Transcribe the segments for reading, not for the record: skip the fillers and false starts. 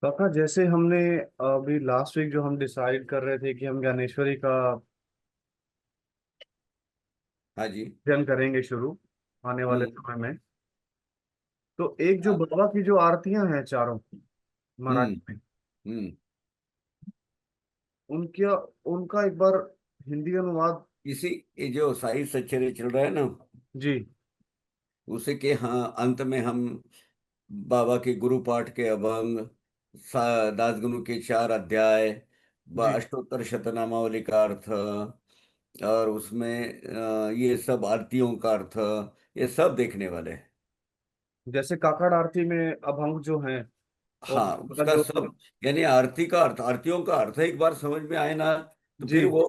काका, जैसे हमने अभी लास्ट वीक जो हम डिसाइड कर रहे थे कि हम ज्ञानेश्वरी का हाँ जी। जन करेंगे शुरू आने वाले हम्म। समय में। तो एक जो हाँ। बाबा की जो आरतियां हैं चारों हम्म। मराठी में, हम्म। उनका उनका एक बार हिंदी अनुवाद। इसी ये जो साई सच्चरे चल रहा है ना, जी उसे के हाँ अंत में हम बाबा के गुरु पाठ के अभंग, दास गुरु के 4 अध्याय, जी। अष्टोत्तर शतनामावली का अर्थ, और उसमें ये सब आरतियों का अर्थ, ये सब देखने वाले हैं। जैसे काकड़ आरती में अभंग जो हैं और हाँ, का उसका जो। सब, यानी आरती का अर्थ, आरतियों का अर्थ एक बार समझ में आए ना, तो जी फिर वो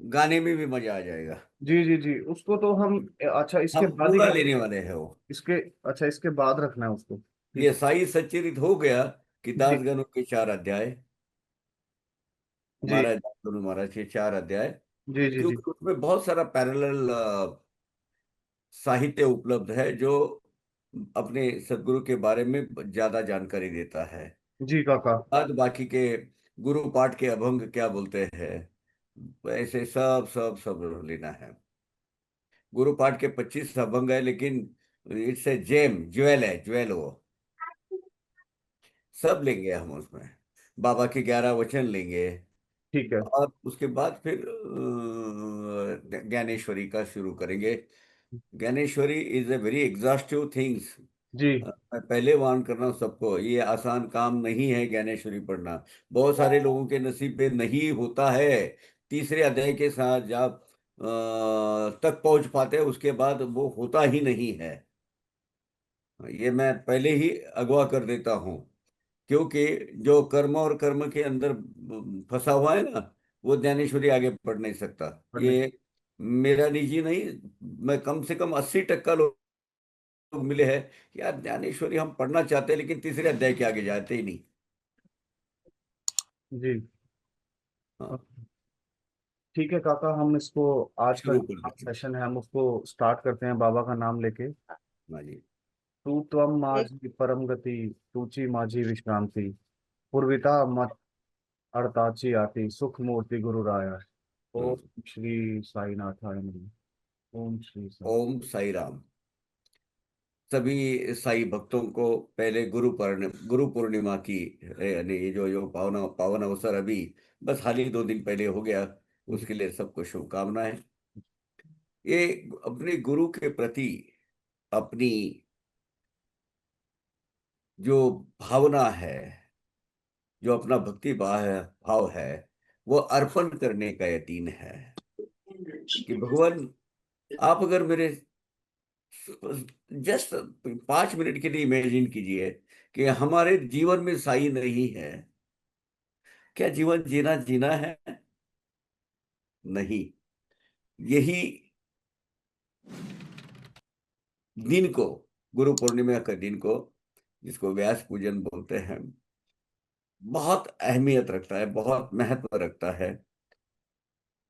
गाने में भी मजा आ जाएगा। जी जी जी, उसको तो हम अच्छा इसके हम बाद ही पूरा कर। लेने वाले हैं वो। इसके अच्छा इसके बाद रखना है उसको, ठीक ये है। साई सच्चरित हो गया कि जी दासगणों के 4 अध्याय, जी महाराज दासगणु महाराज के 4 अध्याय, जी जी जी क्योंकि उसमें बहुत सारा पैरेलल साहित्य उपलब्ध है जो अपने सदगुरु के बारे में ज्यादा जानकारी देता है। जी काका। बाद बाकी के गुरु पाठ के अभंग क्या बोलते हैं, ऐसे सब सब सब लेना है। गुरु पाठ के 25 अभंग है, लेकिन इट्स ए जेम, ज्वेल है, ज्वेल वो सब लेंगे हम उसमें। बाबा के 11 वचन लेंगे। ठीक है। और उसके बाद फिर ज्ञानेश्वरी का शुरू करेंगे। Dnyaneshwari is a very exhaustive things. जी मैं पहले वार्न कर रहा हूँ सबको, ये आसान काम नहीं है ज्ञानेश्वरी पढ़ना। बहुत सारे लोगों के नसीब पे नहीं होता है। तीसरे अध्याय के साथ जब तक पहुंच पाते हैं, उसके बाद वो होता ही नहीं है। ये मैं पहले ही अगवा कर देता हूँ, क्योंकि जो कर्म और कर्म के अंदर फंसा हुआ है ना, वो ज्ञानेश्वरी आगे बढ़ नहीं सकता। पढ़ने। ये मेरा निजी नहीं, मैं कम से कम 80% लोग मिले हैं कि यार ज्ञानेश्वरी हम पढ़ना चाहते हैं, लेकिन तीसरे अध्याय के आगे जाते ही नहीं। जी हाँ, ठीक है काका, हम इसको आज का शुरू कर देते हैं। सेशन है, हम उसको स्टार्ट करते हैं बाबा का नाम लेके। हाँ जी। तू त्वम माझी परम गति, तूची माझी विश्रांति, पूर्विता मत अड़ताची आती, सुख मूर्ति गुरु राया। ओम हम्म। श्री साईनाथाय नमः। ओम श्री साई। ओम साई राम। सभी साई भक्तों को पहले गुरु पूर्णिमा की, यानी ये जो जो पावन पावन अवसर अभी बस हाल ही 2 दिन पहले हो गया, उसके लिए सबको शुभकामनाएं। ये अपने गुरु के प्रति अपनी जो भावना है, जो अपना भक्ति भाव है, वो अर्पण करने का यकीन है कि भगवान, आप अगर मेरे जस्ट 5 मिनट के लिए इमेजिन कीजिए कि हमारे जीवन में साई नहीं है, क्या जीवन जीना जीना है? नहीं। यही दिन को, गुरु पूर्णिमा के दिन को, जिसको व्यास पूजन बोलते हैं, बहुत अहमियत रखता है, बहुत महत्व रखता है।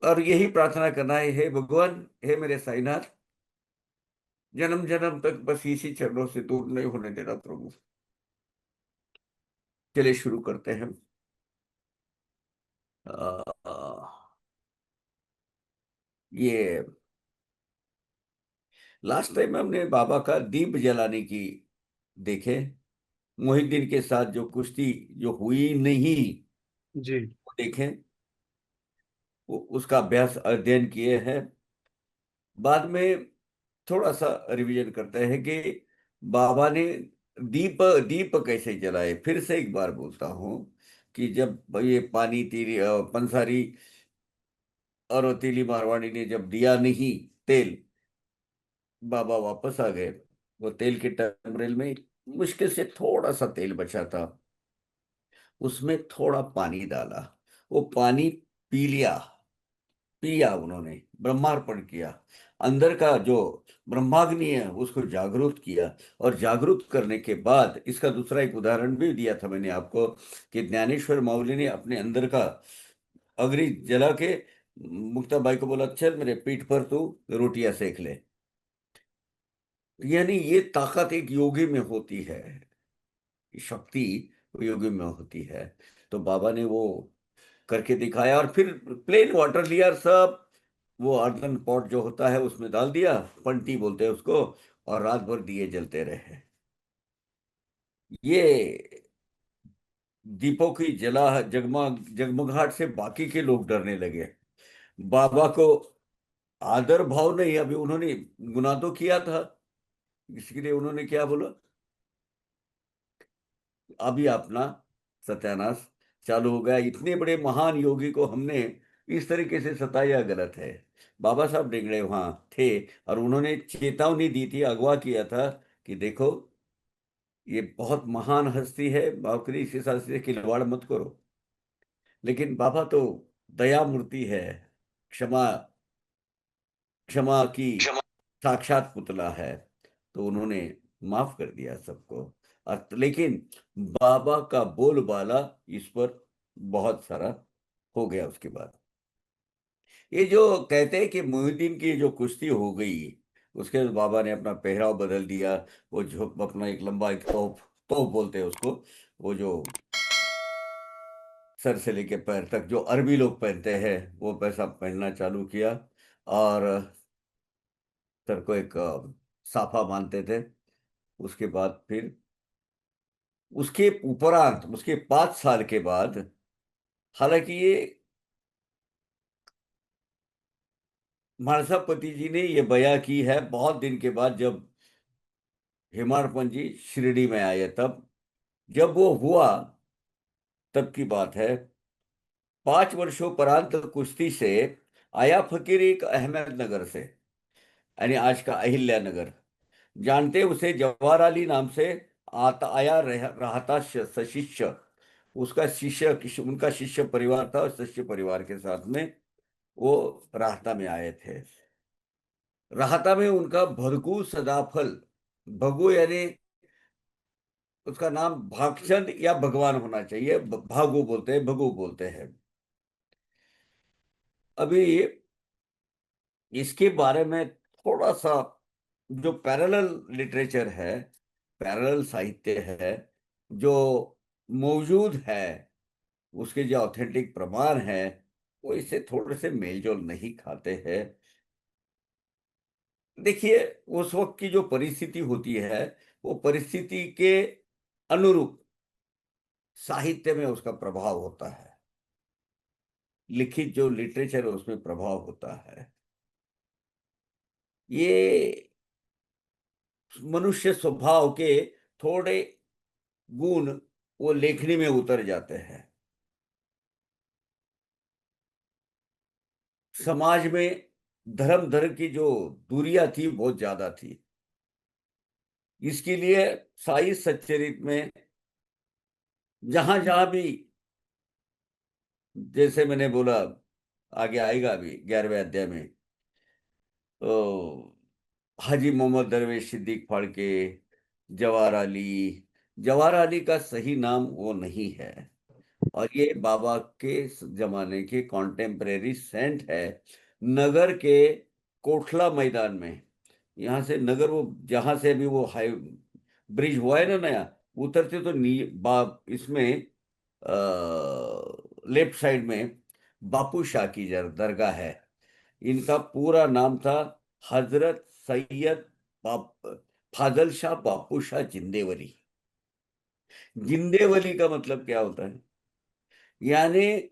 और यही प्रार्थना करना है, हे भगवान, हे मेरे साईनाथ, जन्म जन्म तक बस इसी चरणों से दूर नहीं होने देना प्रभु। चलिए शुरू करते हैं। ये लास्ट टाइम हमने बाबा का दीप जलाने की देखे, मोहिद्दीन के साथ जो कुश्ती जो हुई नहीं, जी वो देखें, उसका अभ्यास अध्ययन किए हैं। बाद में थोड़ा सा रिवीजन करते हैं कि बाबा ने दीप दीप कैसे जलाए। फिर से एक बार बोलता हूँ कि जब ये पानी तीरी पंसारी और वो तीली मारवाड़ी ने जब दिया नहीं तेल, बाबा वापस आ गए। वो तेल के टमरेल में मुश्किल से थोड़ा सा तेल बचा था, उसमें थोड़ा पानी डाला, वो पानी पी लिया, पिया उन्होंने, ब्रह्मार्पण किया। अंदर का जो ब्रह्माग्नि है उसको जागरूक किया। और जागरूक करने के बाद इसका दूसरा एक उदाहरण भी दिया था मैंने आपको, कि ज्ञानेश्वर माऊली ने अपने अंदर का अग्नि जला के मुक्ताबाई को बोला, चल मेरे पीठ पर तू रोटियां सेक ले। यानी ये ताकत एक योगी में होती है। शक्ति योगी में होती है। तो बाबा ने वो करके दिखाया, और फिर प्लेन वाटर लिया और सब वो अर्दन पॉट जो होता है उसमें डाल दिया, पंटी बोलते हैं उसको, और रात भर दिए जलते रहे। ये दीपों की जला जगमग जगमगाहट से बाकी के लोग डरने लगे। बाबा को आदर भाव नहीं, अभी उन्होंने गुनाह तो किया था, इसके लिए उन्होंने क्या बोला, अभी अपना सत्यानाश चालू हो गया। इतने बड़े महान योगी को हमने इस तरीके से सताया, गलत है। बाबा साहब डेंगड़े वहां थे, और उन्होंने चेतावनी दी थी, अगवा किया था कि देखो ये बहुत महान हस्ती है, बाकरी इसके साथ से खिलवाड़ मत करो। लेकिन बाबा तो दया मूर्ति है, क्षमा क्षमा की साक्षात पुतला है, तो उन्होंने माफ कर दिया सबको। और लेकिन बाबा का बोलबाला इस पर बहुत सारा हो गया उसके बाद। ये जो कहते हैं कि मोहिउद्दीन की जो कुश्ती हो गई, उसके बाद बाबा ने अपना पहराव बदल दिया। वो जो अपना एक लंबा एक तोप तोप बोलते हैं उसको, वो जो सर से लेके पैर तक जो अरबी लोग पहनते हैं वो पैसा पहनना चालू किया, और सर को एक साफा बांधते थे। उसके बाद फिर उसके उपरांत उसके 5 साल के बाद, हालांकि ये महाराष्ट्रपति जी ने ये बयां की है बहुत दिन के बाद, जब हेमाडपंत जी शिरडी में आए तब, जब वो हुआ तब की बात है। 5 वर्षों उपरांत कुश्ती से आया फकीर एक अहमदनगर से, यानी आज का अहिल्या नगर, जानते उसे जवाहर अली नाम से, आता आया रहा था सशिष्य। उसका उनका शिष्य परिवार था, और शिष्य परिवार के साथ में वो राहता में आए थे। राहता में उनका भृगु सदाफल, भगु यानी उसका नाम भागचंद या भगवान होना चाहिए, भागु बोलते हैं, भगु बोलते हैं। अभी इसके बारे में थोड़ा सा जो पैरेलल लिटरेचर है, पैरेलल साहित्य है जो मौजूद है, उसके जो ऑथेंटिक प्रमाण है, वो इससे थोड़े से मेलजोल नहीं खाते हैं। देखिए, उस वक्त की जो परिस्थिति होती है, वो परिस्थिति के अनुरूप साहित्य में उसका प्रभाव होता है, लिखित जो लिटरेचर है उसमें प्रभाव होता है। ये मनुष्य स्वभाव के थोड़े गुण वो लेखनी में उतर जाते हैं। समाज में धर्म धर्म की जो दूरियां थी बहुत ज्यादा थी, इसके लिए साई सच्चरित में जहां जहां भी, जैसे मैंने बोला, आगे आएगा अभी 11वें अध्याय में, तो हाजी मोहम्मद दरवेश सिद्दीक फाड़के, जवाहर अली, जवाहर अली का सही नाम वो नहीं है, और ये बाबा के जमाने के कॉन्टेम्परेरी सेंट है। नगर के कोटला मैदान में, यहाँ से नगर, वो जहां से अभी वो हाई ब्रिज हुआ है ना नया, उतरते तो इसमें लेफ्ट साइड में बापू शाह की दरगाह है। इनका पूरा नाम था हजरत सैयद बाप फाजल शाह बापू शाह जिंदेवली। जिंदेवली का मतलब क्या होता है, यानी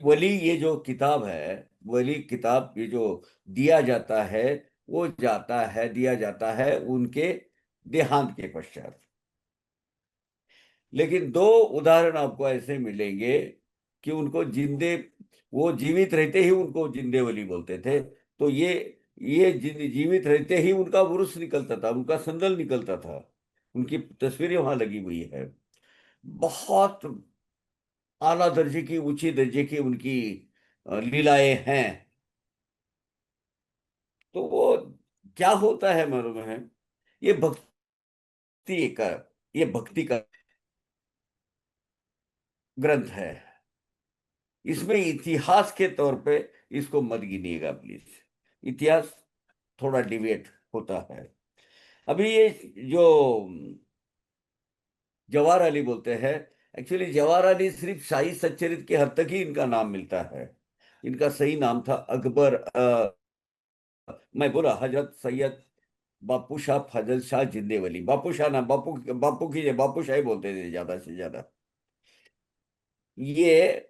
वली, ये जो किताब है, वली किताब, ये जो दिया जाता है, वो दिया जाता है उनके देहांत के पश्चात। लेकिन 2 उदाहरण आपको ऐसे मिलेंगे कि उनको जिंदे, वो जीवित रहते ही उनको जिंदेवली बोलते थे। तो ये जीवित रहते ही उनका उर्स निकलता था, उनका संदल निकलता था, उनकी तस्वीरें वहां लगी हुई है। बहुत आला दर्जे की, ऊंची दर्जे की उनकी लीलाएं हैं। तो वो क्या होता है मालूम है, ये का ये भक्ति का ग्रंथ है। इसमें इतिहास के तौर पे इसको मत गिनिएगा प्लीज, इतिहास थोड़ा डिविएट होता है। अभी ये जो जवाहर अली बोलते हैं। एक्चुअली जवाहर अली सिर्फ शाही सच्चरित्र के हद तक ही इनका नाम मिलता है। इनका सही नाम था अकबर, मैं बोला हजरत सैयद बापू शाह फजल शाह जिंदे वली। बापू शाह ना, बापू बापू की बापू शाही बोलते थे ज्यादा से ज्यादा। ये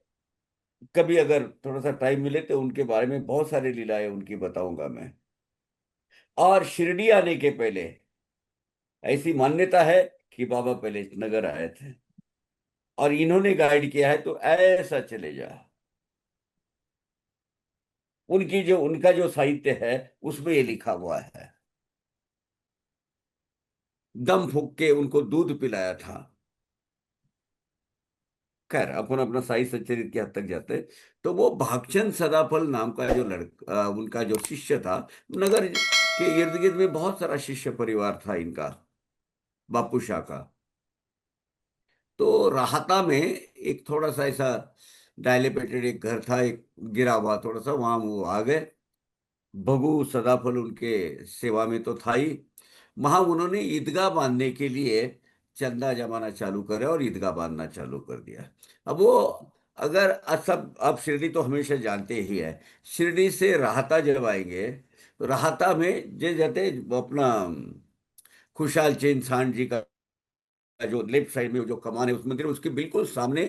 कभी अगर थोड़ा सा टाइम मिले तो उनके बारे में बहुत सारी लीलाएं उनकी बताऊंगा मैं। और शिरडी आने के पहले ऐसी मान्यता है कि बाबा पहले नगर आए थे और इन्होंने गाइड किया है, तो ऐसा चले जा। उनका जो साहित्य है उसमें ये लिखा हुआ है। दम फूक के उनको दूध पिलाया था। खैर अपन अपना साई सच्चरित्र की हद तक जाते हैं। तो वो भागचंद सदाफल नाम का जो लड़का, उनका जो शिष्य था, नगर के इर्द गिर्द में बहुत सारा शिष्य परिवार था इनका, बापू शाह का। तो राहता में एक थोड़ा सा ऐसा डायलेपेटेड एक घर था, एक गिरा हुआ थोड़ा सा, वहां वो आ गए। भगू सदाफल उनके सेवा में तो था ही। वहां उन्होंने ईदगाह बांधने के लिए चंदा जमाना चालू करे और ईदगाह बांधना चालू कर दिया। अब वो, अगर सब आप शिरडी तो हमेशा जानते ही है, शिरडी से राहता जब आएंगे तो राहता में जे जाते अपना खुशहाल चेन सांड जी का जो लेफ्ट साइड में जो कमान है उस मंदिर, उसके बिल्कुल सामने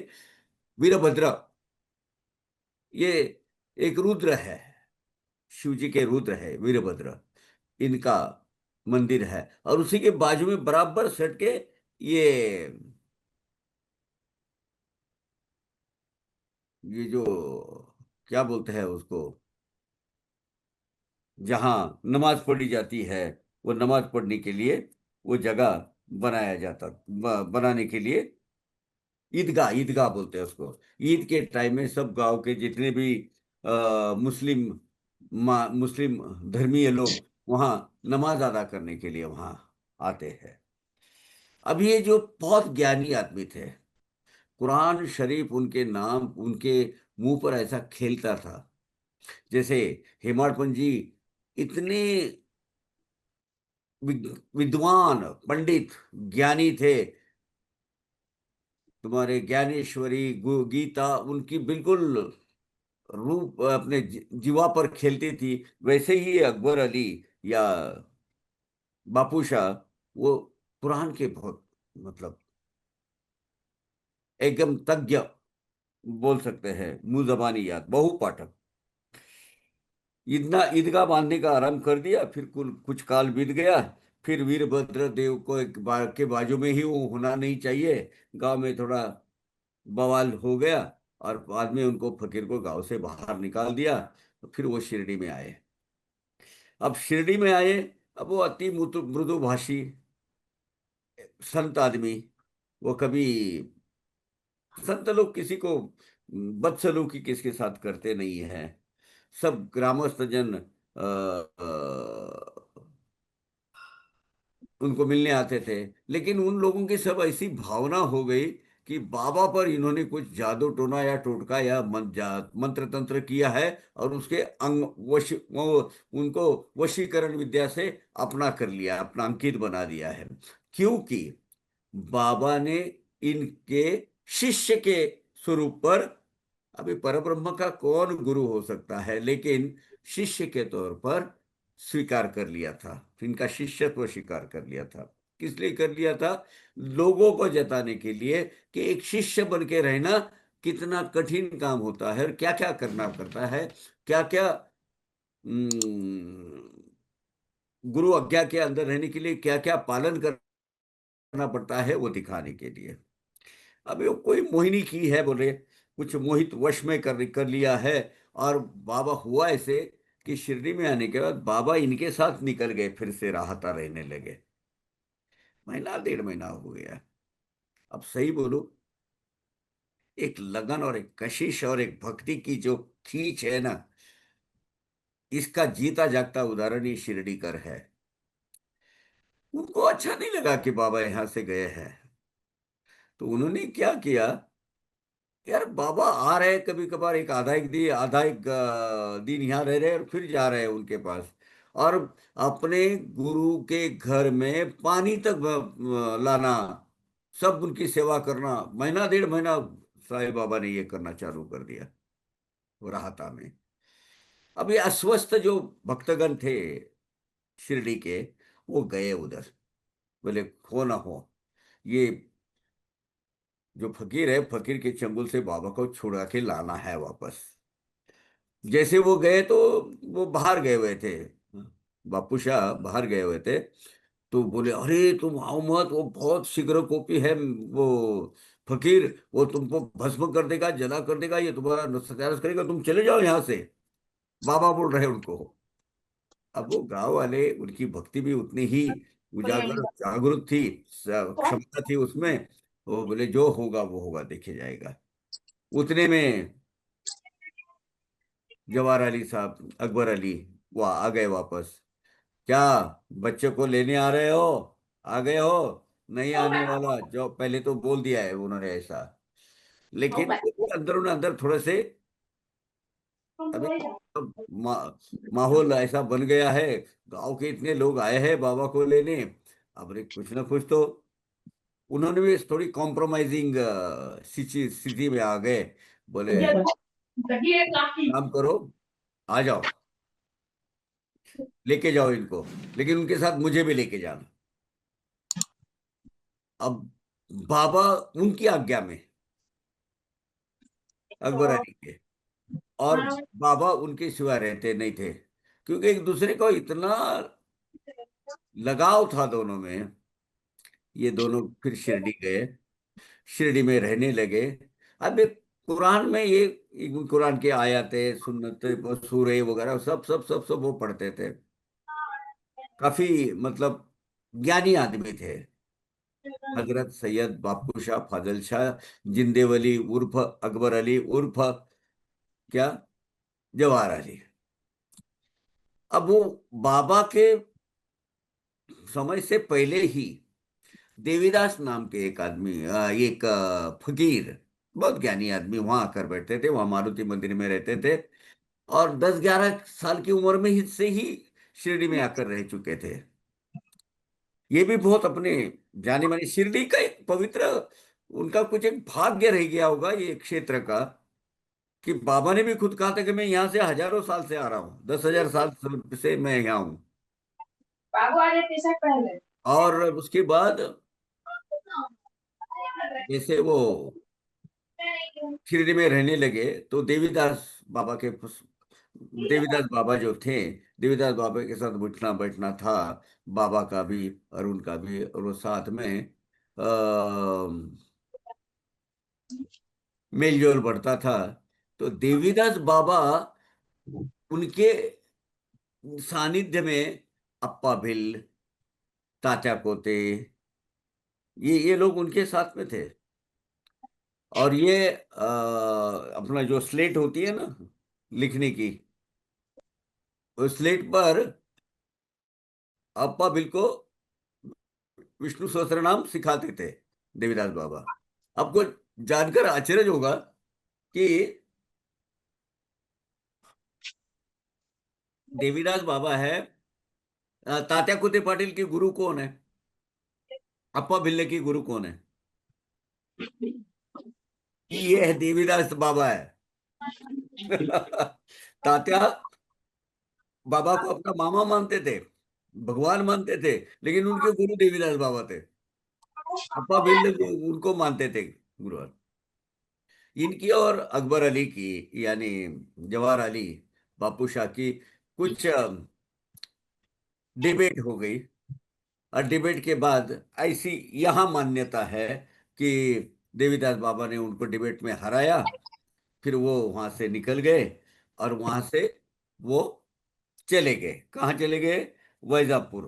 वीरभद्र, ये एक रुद्र है, शिव जी के रुद्र है वीरभद्र, इनका मंदिर है। और उसी के बाजू में बराबर सट के ये ये जो क्या बोलते हैं उसको, जहां नमाज पढ़ी जाती है, वो नमाज पढ़ने के लिए वो जगह बनाया जाता, बनाने के लिए ईदगाह, ईदगाह बोलते हैं उसको। ईद के टाइम में सब गांव के जितने भी मुस्लिम मुस्लिम धर्मीय लोग वहाँ नमाज अदा करने के लिए वहाँ आते हैं। अब ये जो बहुत ज्ञानी आदमी थे, कुरान शरीफ उनके नाम, उनके मुंह पर ऐसा खेलता था जैसे हेमाड पंजी इतने विद्वान पंडित ज्ञानी थे। तुम्हारे ज्ञानेश्वरी गीता उनकी बिल्कुल रूप अपने जीवा पर खेलती थी। वैसे ही अकबर अली या बापू शाह, वो कुरान के बहुत मतलब एकदम तज्ञ बोल सकते हैं, मुंह जबानी याद, बहु पाठक। इतना ईदगाह बांधने का आरंभ कर दिया, फिर कुल कुछ काल बीत गया। फिर वीरभद्र देव को एक बार के बाजू में ही वो होना नहीं चाहिए, गांव में थोड़ा बवाल हो गया और बाद में उनको फकीर को गांव से बाहर निकाल दिया। तो फिर वो शिरडी में आए। अब शिरडी में आए, अब वो अति मृदुभाषी संत आदमी, वो कभी, संत लोग किसी को बदसलूकी किसके साथ करते नहीं है। सब ग्रामस्थ जन उनको मिलने आते थे। लेकिन उन लोगों की सब ऐसी भावना हो गई कि बाबा पर इन्होंने कुछ जादू टोना या टोटका या मंत्र तंत्र किया है, और उसके अंग उनको वशीकरण विद्या से अपना कर लिया, अपना अंकित बना दिया है। क्योंकि बाबा ने इनके शिष्य के स्वरूप पर, अभी परब्रह्म का कौन गुरु हो सकता है, लेकिन शिष्य के तौर पर स्वीकार कर लिया था, इनका शिष्यत्व स्वीकार कर लिया था। किस लिए कर लिया था? लोगों को जताने के लिए कि एक शिष्य बन के रहना कितना कठिन काम होता है, और क्या क्या करना पड़ता है, क्या क्या गुरु आज्ञा के अंदर रहने के लिए क्या क्या पालन करना पड़ता है, वो दिखाने के लिए। अब ये कोई मोहिनी की है बोले, कुछ मोहित वश में कर लिया है। और बाबा हुआ ऐसे कि शिरडी में आने के बाद बाबा इनके साथ निकल गए, फिर से राहता रहने लगे। महीना डेढ़ महीना हो गया। अब सही बोलो, एक लगन और एक कशिश और एक भक्ति की जो खींच है ना, इसका जीता जागता उदाहरण ही शिरडी कर है। उनको अच्छा नहीं लगा कि बाबा यहां से गए हैं, तो उन्होंने क्या किया, यार बाबा आ रहे हैं कभी कभार, एक आधा एक दिन यहाँ रह रहे हैं और फिर जा रहे हैं उनके पास, और अपने गुरु के घर में पानी तक लाना सब उनकी सेवा करना, महीना डेढ़ महीना साईं बाबा ने ये करना चालू कर दिया वो राहता में। अब ये अस्वस्थ जो भक्तगण थे शिरडी के, वो गए उधर, बोले हो ना हो, ये जो फकीर है, फकीर के चंगुल से बाबा को छुड़ा के लाना है वापस। जैसे वो गए तो वो बाहर गए हुए थे, बापू शाह बाहर गए हुए थे। तो बोले अरे तुम आओ मत, वो बहुत शीघ्र कोपी है वो फकीर, वो तुमको भस्म कर देगा, जला कर देगा, ये तुम्हारा सत्यानाश करेगा, तुम चले जाओ यहाँ से, बाबा बोल रहे हैं उनको। अब वो गांव वाले, उनकी भक्ति भी उतनी ही उजागर जागरूक थी, क्षमता थी उसमें। वो बोले जो होगा वो होगा, देखे जाएगा। उतने में जवाहर अली साहब, अकबर अली, वो आ गए वापस। क्या बच्चे को लेने आ रहे हो, आ गए हो? नहीं आने वाला, जो पहले तो बोल दिया है उन्होंने ऐसा। लेकिन अंदर अंदर थोड़े से अभी तो माहौल ऐसा बन गया है, गांव के इतने लोग आए हैं बाबा को लेने, अब रे कुछ ना कुछ तो उन्होंने भी थोड़ी कॉम्प्रोमाइजिंग स्थिति में आ गए। बोले काम करो, आ जाओ, लेके जाओ इनको, लेकिन उनके साथ मुझे भी लेके जाना। अब बाबा उनकी आज्ञा में, अकबर अली के, और बाबा उनके सिवा रहते नहीं थे, क्योंकि एक दूसरे को इतना लगाव था दोनों में। ये दोनों फिर शिरडी गए, शिरडी में रहने लगे। अब एक कुरान में ये कुरान के आयतें, सुन्नतें, सूरे वगैरह सब वो पढ़ते थे। काफी मतलब ज्ञानी आदमी थे। हजरत सैयद बापू शाह फाजल शाह जिंदेवली उर्फ अकबर अली उर्फ क्या, जवाहर अली। अब वो बाबा के समय से पहले ही देवीदास नाम के एक आदमी, एक फकीर, बहुत ज्ञानी आदमी वहां आकर बैठते थे, वहां मारुति मंदिर में रहते थे, और 10-11 साल की उम्र में ही से ही शिरडी में आकर रह चुके थे। ये भी बहुत अपने जाने माने, शिरडी का एक पवित्र, उनका कुछ एक भाग्य रह गया होगा ये क्षेत्र का, कि बाबा ने भी खुद कहा था कि मैं यहाँ से हजारों साल से आ रहा हूँ, 10,000 साल से मैं यहाँ हूँ। बाबू आ जाते सब पहले। और उसके बाद जैसे वो शिरडी में रहने लगे, तो देवीदास बाबा जो थे, देवीदास बाबा के साथ उठना बैठना था बाबा का भी और उनका भी, और वो साथ में मेल जोल बढ़ता था। तो देवीदास बाबा उनके सानिध्य में अप्पा भिल, तात्या कोते, ये लोग उनके साथ में थे। और ये अपना जो स्लेट होती है ना लिखने की, उस स्लेट पर अप्पा भिल को विष्णु सहस्त्र नाम सिखाते थे देवीदास बाबा। आपको जानकर आश्चर्य होगा कि देवीदास बाबा है, तात्या कुते पाटिल के गुरु कौन है, अप्पा भिल्ले की गुरु कौन है? ये है देवीदास बाबा है। तात्या बाबा को अपना मामा मानते थे, भगवान मानते थे, लेकिन उनके गुरु देवीदास बाबा थे। अप्पा भिल्ले उनको मानते थे गुरु। इनकी और अकबर अली की, यानी जवाहर अली बापू शाह की, कुछ डिबेट हो गई। और डिबेट के बाद ऐसी यहाँ मान्यता है कि देवीदास बाबा ने उनको डिबेट में हराया, फिर वो वहां से निकल गए, और वहां से वो चले गए, कहाँ चले गए? वैजापुर।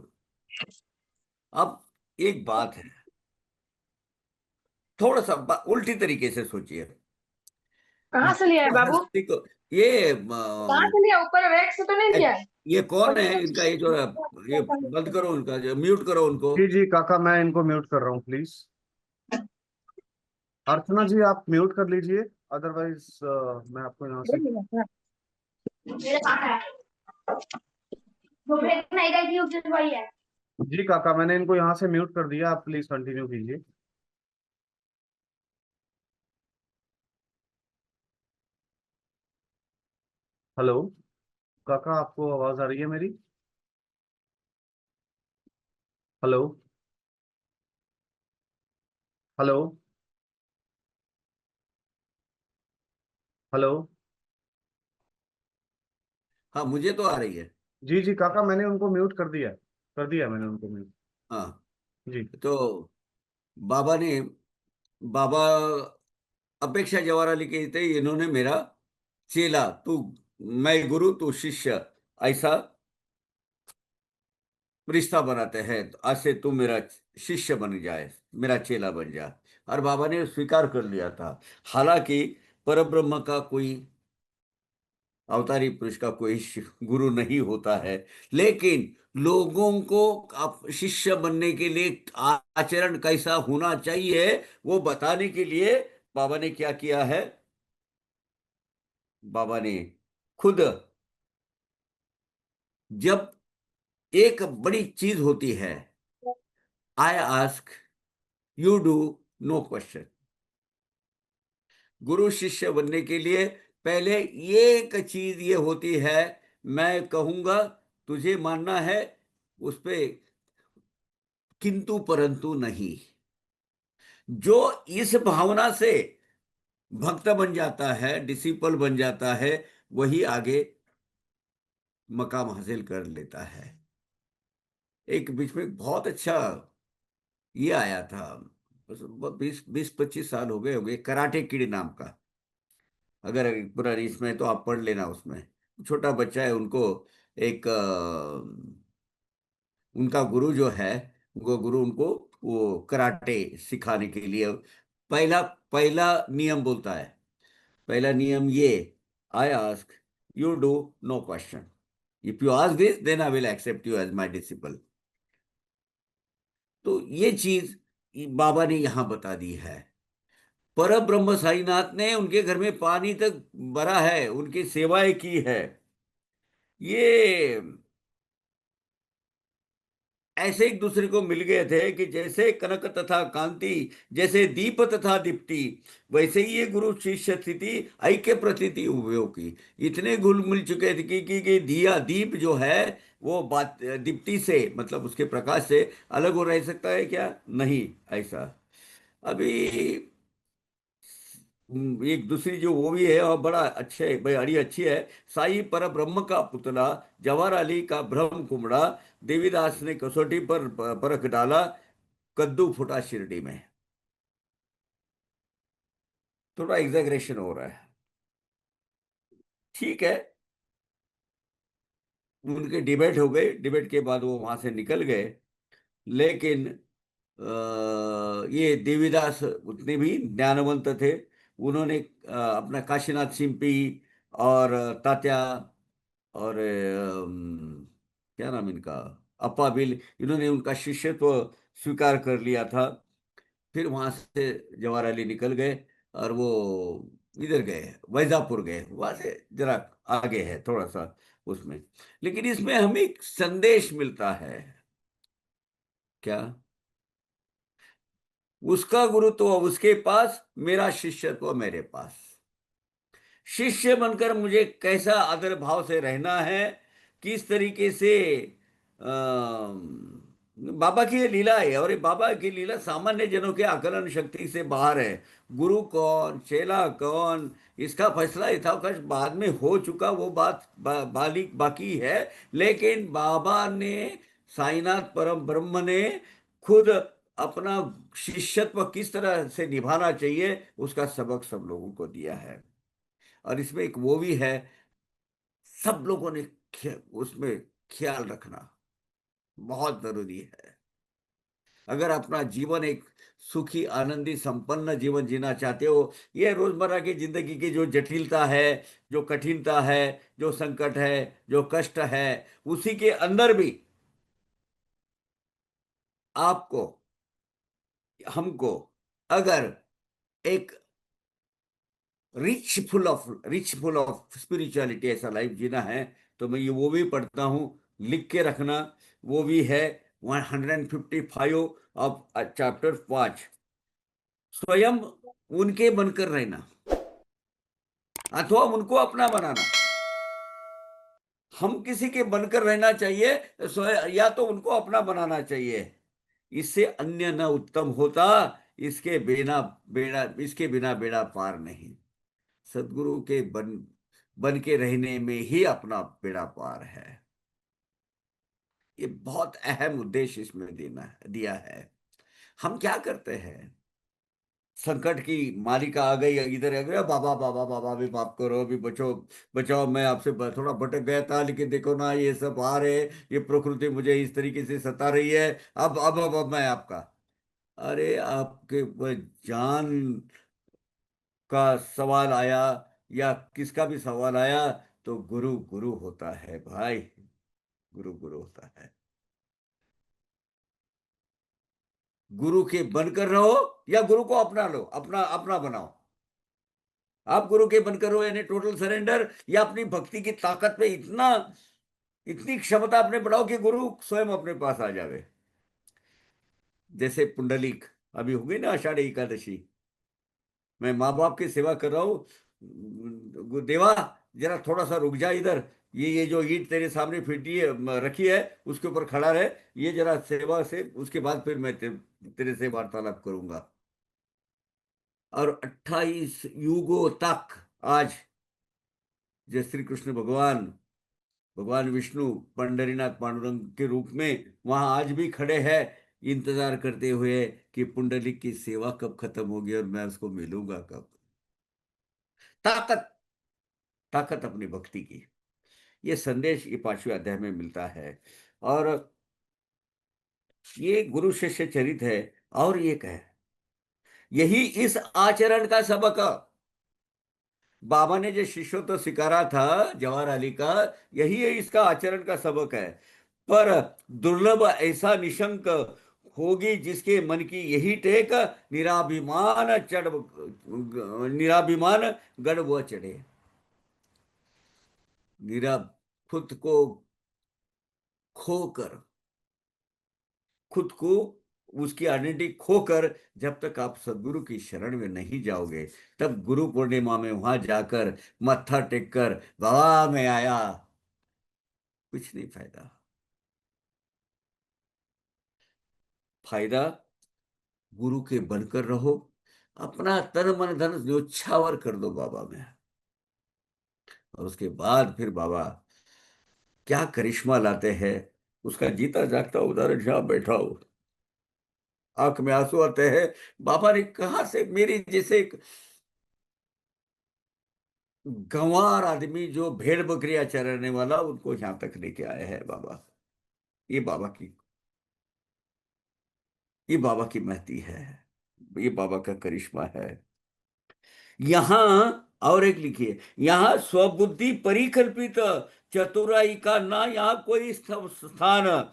अब एक बात है, थोड़ा सा उल्टी तरीके से सोचिए। कहाँ से लिया है बाबू? हस्ती को ये कहाँ से लिया? ऊपर वैक्स तो नहीं लिया है? ये कौन है इनका, ये जो है, ये बंद करो उनका, जो म्यूट करो उनको। जी जी काका, मैं इनको म्यूट कर रहा हूँ प्लीज। अर्चना जी आप म्यूट कर लीजिए, अदरवाइज मैं आपको यहाँ से। मेरे पास है। वो फेंकना इधर की उधर भाई है। जी काका, मैंने इनको यहाँ से म्यूट कर दिया, आप प्लीज कंटिन्यू कीजिए। हेलो काका, आपको आवाज आ रही है मेरी? हेलो। हेलो। हेलो। हाँ, मुझे तो आ रही है। जी जी काका, मैंने उनको म्यूट कर दिया मैंने उनको म्यूट। हाँ, जी। तो बाबा अपेक्षा जवाहर अली कहते थे, इन्होंने मेरा चेला तू, मैं गुरु तू शिष्य, ऐसा रिश्ता बनाते हैं। तो आज से तू मेरा शिष्य बन जाए, मेरा चेला बन जा। और बाबा ने स्वीकार कर लिया था। हालांकि परब्रह्म का कोई अवतारी पुरुष का कोई गुरु नहीं होता है, लेकिन लोगों को आप शिष्य बनने के लिए आचरण कैसा होना चाहिए वो बताने के लिए बाबा ने क्या किया है। बाबा ने खुद, जब एक बड़ी चीज होती है, I ask you do no question. गुरु शिष्य बनने के लिए पहले एक चीज ये होती है, मैं कहूंगा तुझे मानना है, उस पे किंतु परंतु नहीं। जो इस भावना से भक्त बन जाता है, डिसिपल बन जाता है, वही आगे मकाम हासिल कर लेता है। एक बीच में बहुत अच्छा ये आया था, 20-25 साल हो गए होंगे, कराटे किड नाम का। अगर पूरा इसमें तो आप पढ़ लेना। उसमें छोटा बच्चा है, उनको एक उनका गुरु जो है, वो गुरु उनको वो कराटे सिखाने के लिए पहला पहला नियम बोलता है। पहला नियम ये, I ask you do no question, if you ask this then I will accept you as my disciple. तो ये चीज बाबा ने यहां बता दी है। पर ब्रह्म साईनाथ ने उनके घर में पानी तक भरा है, उनकी सेवाएं की है। ये ऐसे एक दूसरे को मिल गए थे कि जैसे कनक तथा कांति, जैसे दीप तथा दीप्ति, वैसे ही ये गुरु शिष्य स्थिति ऐक्य प्रतीति उभयों की। इतने घुल मिल चुके थे कि दिया दीप जो है वो बात दीप्ति से, मतलब उसके प्रकाश से अलग हो रह सकता है क्या? नहीं ऐसा। अभी एक दूसरी जो वो भी है और बड़ा अच्छे, बड़ी अच्छी है। साई पर ब्रह्म का पुतला, जवाहर अली का ब्रह्म कुमड़ा, देवीदास ने कसौटी पर परख डाला, कद्दू फूटा शिरडी में। थोड़ा एग्जैगरेशन हो रहा है, ठीक है। उनके डिबेट हो गए, डिबेट के बाद वो वहां से निकल गए। लेकिन ये देवीदास उतने भी ज्ञानवंत थे। उन्होंने अपना काशीनाथ सिंपी और तात्या और क्या नाम इनका, अप्पा बिल, इन्होंने उनका शिष्यत्व स्वीकार कर लिया था। फिर वहां से जवाहर अली निकल गए और वो इधर गए, वैजापुर गए। वहां से जरा आगे है थोड़ा सा उसमें। लेकिन इसमें हमें एक संदेश मिलता है क्या? उसका गुरुत्व उसके पास, मेरा शिष्यत्व मेरे पास। शिष्य बनकर मुझे कैसा आदर भाव से रहना है, किस तरीके से बाबा की ये लीला है। और ये बाबा की लीला सामान्य जनों के आकलन शक्ति से बाहर है। गुरु कौन, चेला कौन, इसका फैसला यथावकाश बाद में हो चुका, वो बात बाकी है। लेकिन बाबा ने, साईनाथ परम ब्रह्म ने खुद अपना शिष्यत्व किस तरह से निभाना चाहिए उसका सबक सब लोगों को दिया है। और इसमें एक वो भी है, सब लोगों ने उसमें ख्याल रखना बहुत जरूरी है। अगर अपना जीवन एक सुखी आनंदी संपन्न जीवन जीना चाहते हो, ये रोजमर्रा की जिंदगी की जो जटिलता है, जो कठिनता है, जो संकट है, जो कष्ट है, उसी के अंदर भी आपको, हमको, अगर एक रिच फुल ऑफ स्पिरिचुअलिटी ऐसा लाइफ जीना है, तो मैं ये वो भी पढ़ता हूँ, लिख के रखना। वो भी है 155 ऑफ चैप्टर 5। स्वयं उनके बनकर रहना अथवा उनको अपना बनाना। हम किसी के बनकर रहना चाहिए, या तो उनको अपना बनाना चाहिए। इससे अन्य न उत्तम होता, इसके बिना बेड़ा पार नहीं। सदगुरु के बन के रहने में ही अपना बेड़ा पार है। ये बहुत अहम उद्देश्य इसमें दिया है। हम क्या करते हैं, संकट की मालिका आ गई, इधर आ गया, बाबा बाबा बाबा भी माफ करो, अभी बचो, बचाओ, मैं आपसे थोड़ा भटक गया था, लेकिन देखो ना ये सब आ रहे, ये प्रकृति मुझे इस तरीके से सता रही है, अब मैं आपका। अरे आपके जान का सवाल आया या किसका भी सवाल आया, तो गुरु गुरु होता है भाई, गुरु गुरु होता है। गुरु के बनकर रहो या गुरु को अपना लो, अपना अपना बनाओ। आप गुरु के बनकर हो यानी टोटल सरेंडर, या अपनी भक्ति की ताकत में इतनी क्षमता अपने बढ़ाओ कि गुरु स्वयं अपने पास आ जावे। जैसे पुंडलिक, अभी हो गई ना आषाढ़ एकादशी, मैं माँ बाप की सेवा कर रहा हूँ, देवा जरा थोड़ा सा रुक जा इधर, ये जो ईंट तेरे सामने फिटी है, रखी है, उसके ऊपर खड़ा रहे, ये जरा सेवा से, उसके बाद फिर मैं तेरे से वार्तालाप करूंगा। और 28 युगों तक आज जय श्री कृष्ण भगवान, भगवान विष्णु पंडरीनाथ पांडुरंग के रूप में वहां आज भी खड़े हैं, इंतजार करते हुए कि पुंडलिक की सेवा कब खत्म होगी और मैं उसको मिलूंगा कब। ताकत, ताकत अपनी भक्ति की, ये संदेश ये 5वें अध्याय में मिलता है। और ये गुरु शिष्य चरित है। और ये कहे, यही इस आचरण का सबक, बाबा ने जो शिष्यों सिखाया था जवाहर अली का, यही है इसका आचरण का सबक है। पर दुर्लभ ऐसा निशंक होगी जिसके मन की यही टेक, निराभिमान गढ़ वह चढ़े। निरा खुद को खोकर, खुद को उसकी आइडेंटिटी खोकर जब तक आप सदगुरु की शरण में नहीं जाओगे, तब गुरु पूर्णिमा में वहां जाकर मत्था टेक कर बाबा मैं आया, कुछ नहीं फायदा। फायदा गुरु के बनकर रहो, अपना तन मन धन न्योछावर कर दो बाबा में, और उसके बाद फिर बाबा क्या करिश्मा लाते हैं, उसका जीता जागता उदाहरण जहां बैठा हो, आंख में आंसू आते हैं। बाबा ने कहा से मेरी जैसे एक गंवार आदमी जो भेड़ बकरियां चराने वाला, उनको यहां तक लेके आए हैं बाबा। ये बाबा की, ये बाबा की महती है, ये बाबा का करिश्मा है। यहां और एक लिखिए, यहां स्वबुद्धि परिकल्पित चतुराई का ना यहाँ कोई स्थान,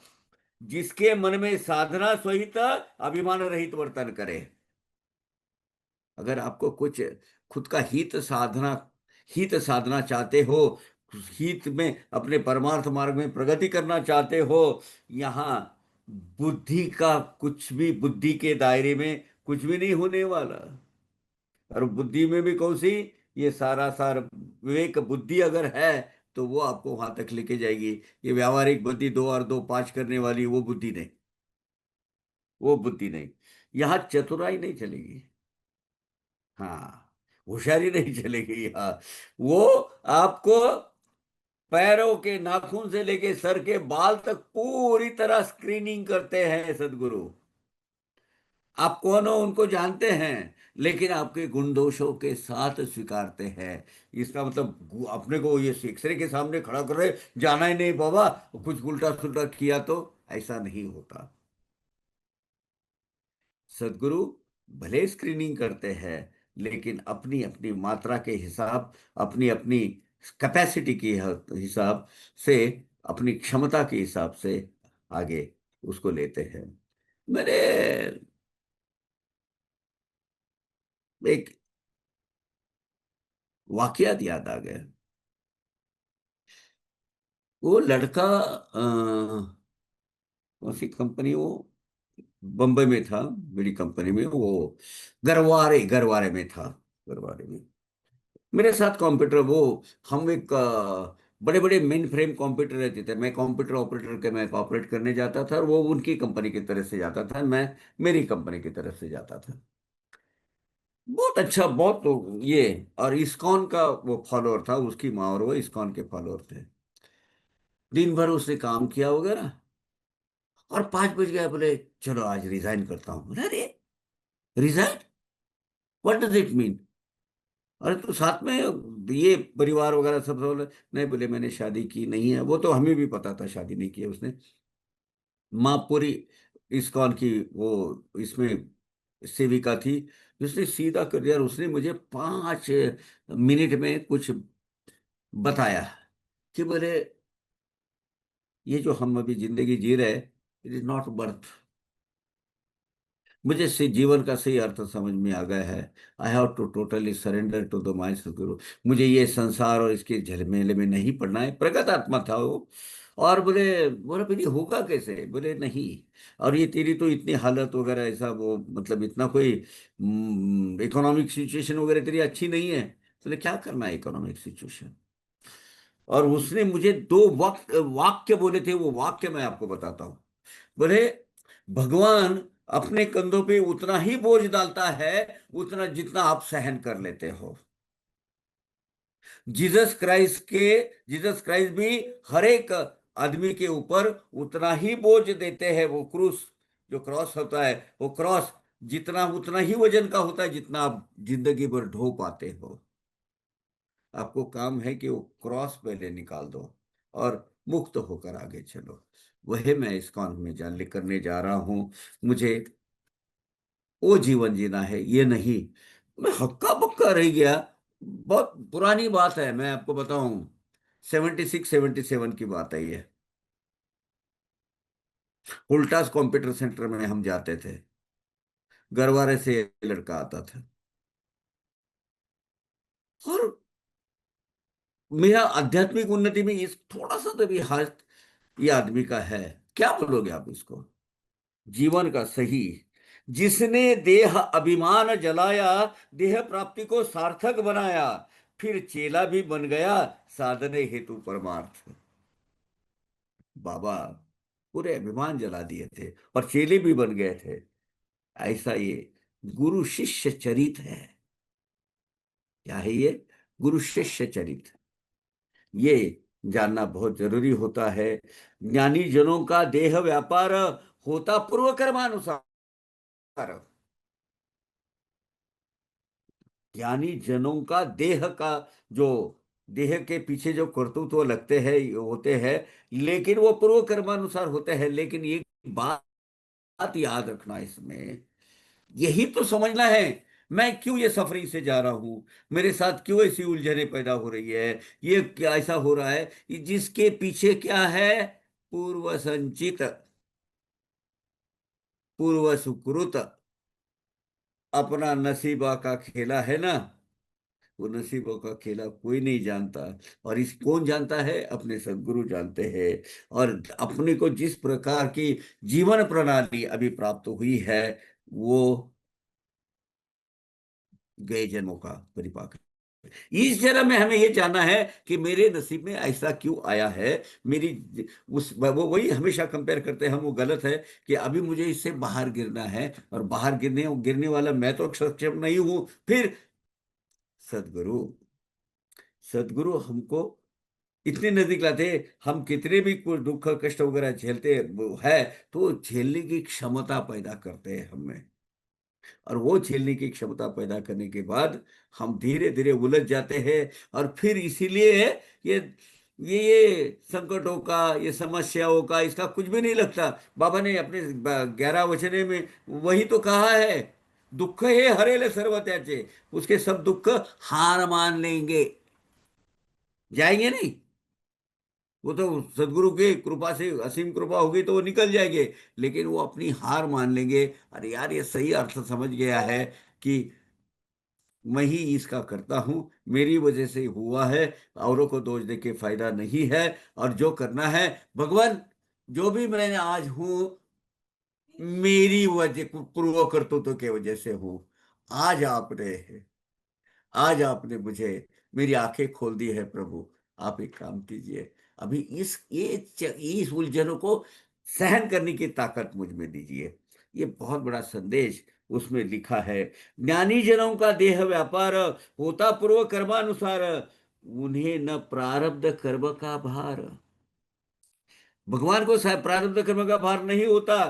जिसके मन में साधना सहित अभिमान रहित वर्तन करे। अगर आपको कुछ खुद का हित साधना चाहते हो, हित में अपने परमार्थ मार्ग में प्रगति करना चाहते हो, यहाँ बुद्धि का कुछ भी, बुद्धि के दायरे में कुछ भी नहीं होने वाला। और बुद्धि में भी कौन सी, ये सारा सार विवेक बुद्धि अगर है तो वो आपको वहां तक लेके जाएगी। ये व्यावहारिक बुद्धि 2 और 2 5 करने वाली वो बुद्धि नहीं, वो बुद्धि नहीं। यहाँ चतुराई नहीं चलेगी, हाँ, होशियारी नहीं चलेगी यहाँ। वो आपको पैरों के नाखून से लेके सर के बाल तक पूरी तरह स्क्रीनिंग करते हैं सदगुरु। आप कौन हो उनको जानते हैं, लेकिन आपके गुण दोषों के साथ स्वीकारते हैं। इसका मतलब अपने को ये एक्सरे के सामने खड़ा कर रहे, जाना ही नहीं बाबा, कुछ उल्टा सुल्टा किया तो, ऐसा नहीं होता। सदगुरु भले स्क्रीनिंग करते हैं, लेकिन अपनी अपनी मात्रा के हिसाब, अपनी अपनी कैपेसिटी के हिसाब से, अपनी क्षमता के हिसाब से आगे उसको लेते हैं। मैंने एक वाकयात याद आ गया। वो लड़का कौन सी कंपनी, वो बम्बई में था, बड़ी कंपनी में, वो गरवारे गरवारे में था, गरवारे में। मेरे साथ कंप्यूटर, वो हम एक बड़े बड़े मेन फ्रेम कंप्यूटर रहते थे, मैं कंप्यूटर ऑपरेटर के मैं ऑपरेट करने जाता था, और वो उनकी कंपनी की तरफ से जाता था, मैं मेरी कंपनी की तरफ से जाता था। बहुत अच्छा, बहुत ये। और इस्कॉन का वो फॉलोअर था, उसकी माँ और वो इस्कॉन के फॉलोअर थे। दिन भर उसने काम किया वगैरह, और 5 बज गया, बोले चलो आज रिजाइन करता हूँ। बोले अरे resign, what does it mean? अरे तो साथ में ये परिवार वगैरह सब बोले नहीं, बोले मैंने शादी की नहीं है। वो तो हमें भी पता था शादी नहीं की है उसने। माँ पूरी इस्कॉन की वो इसमें सेविका थी। उसने सीधा कर दिया, और उसने मुझे 5 मिनट में कुछ बताया कि बोले ये जो हम अभी जिंदगी जी रहे, इट इज नॉट बर्थ। मुझे से जीवन का सही अर्थ समझ में आ गया है। I have to totally surrender to the my Sadguru. मुझे ये संसार और इसके झलमेले में नहीं पड़ना है। प्रगत आत्मा था वो। और बोले बोला फिर ये होगा कैसे? बोले नहीं, और ये तेरी तो इतनी हालत वगैरह ऐसा वो मतलब इतना कोई इकोनॉमिक सिचुएशन वगैरह तेरी अच्छी नहीं है। बोले क्या करना है इकोनॉमिक सिचुएशन? और उसने मुझे 2 वाक्य बोले थे, वो वाक्य मैं आपको बताता हूँ। बोले भगवान अपने कंधों पे उतना ही बोझ डालता है उतना जितना आप सहन कर लेते हो। जीसस क्राइस्ट भी हर एक आदमी के ऊपर उतना ही बोझ देते हैं। वो क्रूस, जो क्रॉस होता है, वो क्रॉस जितना उतना ही वजन का होता है जितना आप जिंदगी भर ढो पाते हो। आपको काम है कि वो क्रॉस पहले निकाल दो और मुक्त होकर आगे चलो। वही मैं इस काम में जान करने जा रहा हूं। मुझे वो जीवन जीना है, ये नहीं मैं हक्का बक्का रह गया। बहुत पुरानी बात है, मैं आपको बताऊं, 76 77 की बात है ये। उल्टास कंप्यूटर सेंटर में हम जाते थे, गरवारे से लड़का आता था, और मेरा आध्यात्मिक उन्नति में इस थोड़ा सा तो भी हाथ ये आदमी का है। क्या बोलोगे आप इसको? जीवन का सही, जिसने देह अभिमान जलाया, देह प्राप्ति को सार्थक बनाया, फिर चेला भी बन गया साधने हेतु परमार्थ। बाबा पूरे अभिमान जला दिए थे और चेले भी बन गए थे। ऐसा ये गुरु शिष्य चरित है। क्या है ये? गुरु शिष्य चरित। ये जानना बहुत जरूरी होता है। ज्ञानी जनों का देह व्यापार होता पूर्व कर्मानुसार। ज्ञानी जनों का देह का जो देह के पीछे जो कर्तृत्व लगते हैं होते हैं, लेकिन वो पूर्व कर्मानुसार होते हैं। लेकिन एक बात याद रखना इसमें, यही तो समझना है, मैं क्यों ये सफरिंग से जा रहा हूं, मेरे साथ क्यों ऐसी उलझने पैदा हो रही है, ये क्या ऐसा हो रहा है, ये जिसके पीछे क्या है? पूर्व संचित, पूर्व सुकृत, अपना नसीबा का खेला है ना। वो नसीबों का खेला कोई नहीं जानता। और इस कौन जानता है? अपने सदगुरु जानते हैं। और अपने को जिस प्रकार की जीवन प्रणाली अभी प्राप्त हुई है, वो गए जन्मों का परिपाक है। इस जन्म में हमें ये जानना है कि मेरे नसीब में ऐसा क्यों आया है। मेरी उस वो वही हमेशा कंपेयर करते हैं हम, वो गलत है कि अभी मुझे इससे बाहर गिरना है, और बाहर गिरने गिरने वाला मैं तो सक्षम नहीं हूं। फिर सदगुरु, सदगुरु हमको इतने नजदीक लाते हैं। हम कितने भी कुछ दुख कष्ट वगैरह झेलते है, तो झेलने की क्षमता पैदा करते हैं हमें। और वो झेलने की क्षमता पैदा करने के बाद हम धीरे धीरे उलझ जाते हैं। और फिर इसीलिए ये ये संकटों का, ये समस्याओं का, इसका कुछ भी नहीं लगता। बाबा ने अपने 11 वचने में वही तो कहा है, दुख है हरेले सर्व त्याचे। उसके सब दुख हार मान लेंगे, जाएंगे नहीं। वो तो सदगुरु की कृपा से असीम कृपा होगी तो वो निकल जाएंगे, लेकिन वो अपनी हार मान लेंगे। अरे यार ये सही अर्थ समझ गया है कि मैं ही इसका करता हूं, मेरी वजह से हुआ है, औरों को दोष दे के फायदा नहीं है। और जो करना है, भगवान जो भी मैं आज हूं, मेरी वजह पूर्व कर्तृत्व के वजह से हूं। आज आपने आज आपने मुझे मेरी आंखें खोल दी है प्रभु। आप एक काम कीजिए, अभी इस उलझनों को सहन करने की ताकत मुझ में दीजिए। ये बहुत बड़ा संदेश उसमें लिखा है। ज्ञानी जनों का देह व्यापार होता पूर्व कर्मानुसार, उन्हें न प्रारब्ध कर्म का भार। भगवान को शायद प्रारब्ध कर्म का भार नहीं होता,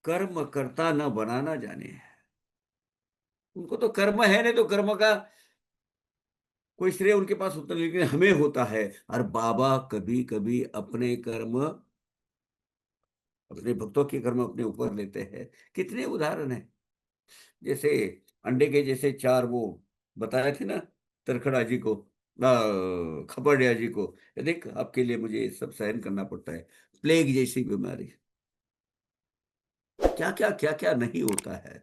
कर्म करता न बनाना जाने। उनको तो कर्म है, नहीं तो कर्म का कोई श्रेय उनके पास होता नहीं, लेकिन हमें होता है। और बाबा कभी कभी अपने कर्म, अपने भक्तों के कर्म अपने ऊपर लेते हैं। कितने उदाहरण हैं, जैसे अंडे के जैसे चार वो बताए थे ना तरखड़ा जी को, खपड़िया जी को, ये देख आपके लिए मुझे ये सब सहन करना पड़ता है। प्लेग जैसी बीमारी, क्या क्या क्या क्या नहीं होता है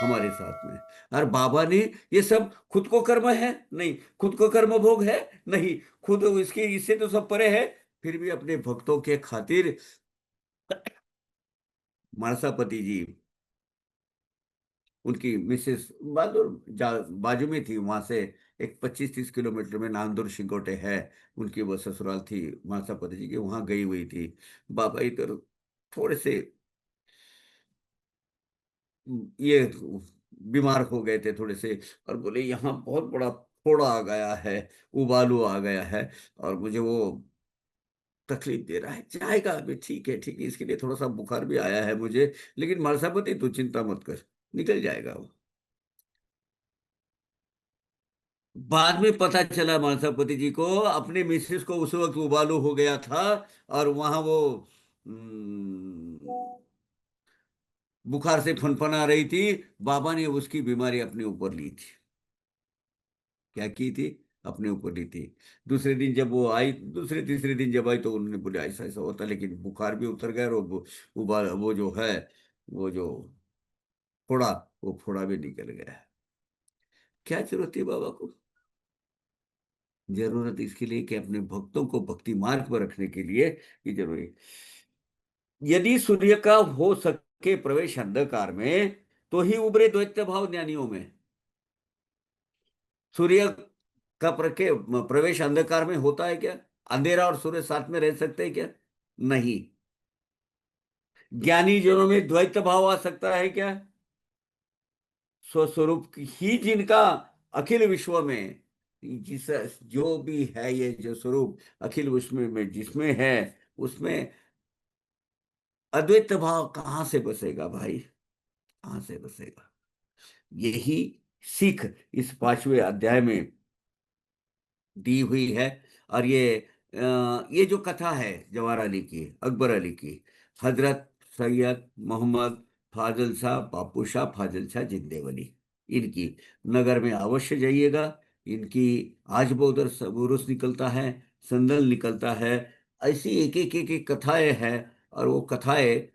हमारे साथ में। और बाबा ने ये सब खुद को कर्म है नहीं, खुद को कर्म भोग है नहीं, खुद इसके इससे तो सब परे है, फिर भी अपने भक्तों के खातिर मानसापति जी, उनकी मिसेस बहादुर बाजू में थी, वहां से एक 25-30 किलोमीटर में नांदुर शिंगोटे है, उनकी वो ससुराल थी मानसापति जी की, वहां गई हुई थी। बाबा इधर थोड़े से ये बीमार हो गए थे थोड़े से, और बोले यहाँ बहुत बड़ा फोड़ा आ गया है, उबालू आ गया है, और मुझे वो तकलीफ दे रहा है। जाएगा अभी, ठीक है ठीक है, इसके लिए थोड़ा सा बुखार भी आया है मुझे, लेकिन मानसापति तू चिंता मत कर, निकल जाएगा वो। बाद में पता चला मानसापति जी को, अपने मिसेस को उस वक्त उबालू हो गया था, और वहां वो बुखार से फनफना रही थी। बाबा ने उसकी बीमारी अपने ऊपर ली थी। क्या की थी? अपने ऊपर ली थी। दूसरे दिन जब वो आई, दूसरे तीसरे दिन जब आई, तो उन्होंने बोले ऐसा ऐसा होता, लेकिन बुखार भी उतर गया, और वो जो है, वो जो फोड़ा, वो फोड़ा भी निकल गया। क्या जरूरत थी बाबा को? जरूरत इसके लिए कि अपने भक्तों को भक्ति मार्ग पर रखने के लिए ये जरूरी। यदि सूर्य का हो सके प्रवेश अंधकार में, तो ही उभरे द्वैत भाव ज्ञानियों में। सूर्य का प्रवेश अंधकार में होता है क्या? अंधेरा और सूर्य साथ में रह सकते हैं क्या? नहीं। ज्ञानी जनों में द्वैत भाव आ सकता है क्या? स्वस्वरूप ही जिनका अखिल विश्व में, जिस जो भी है ये जो स्वरूप अखिल विश्व में जिसमें है, उसमें अद्वैत भाव कहां से बसेगा भाई? कहां से बसेगा? यही सीख इस 5वें अध्याय में दी हुई है। और ये जो कथा है जवाहर अली की, अकबर अली की, हजरत सैयद मोहम्मद फाजल शाह बापू शाह फाजल शाह जिंदेवली, इनकी नगर में अवश्य जाइएगा। इनकी आज वो उधर उर्स निकलता है, संदल निकलता है, ऐसी एक एक एक एक कथाएं हैं। और वो कथाएं,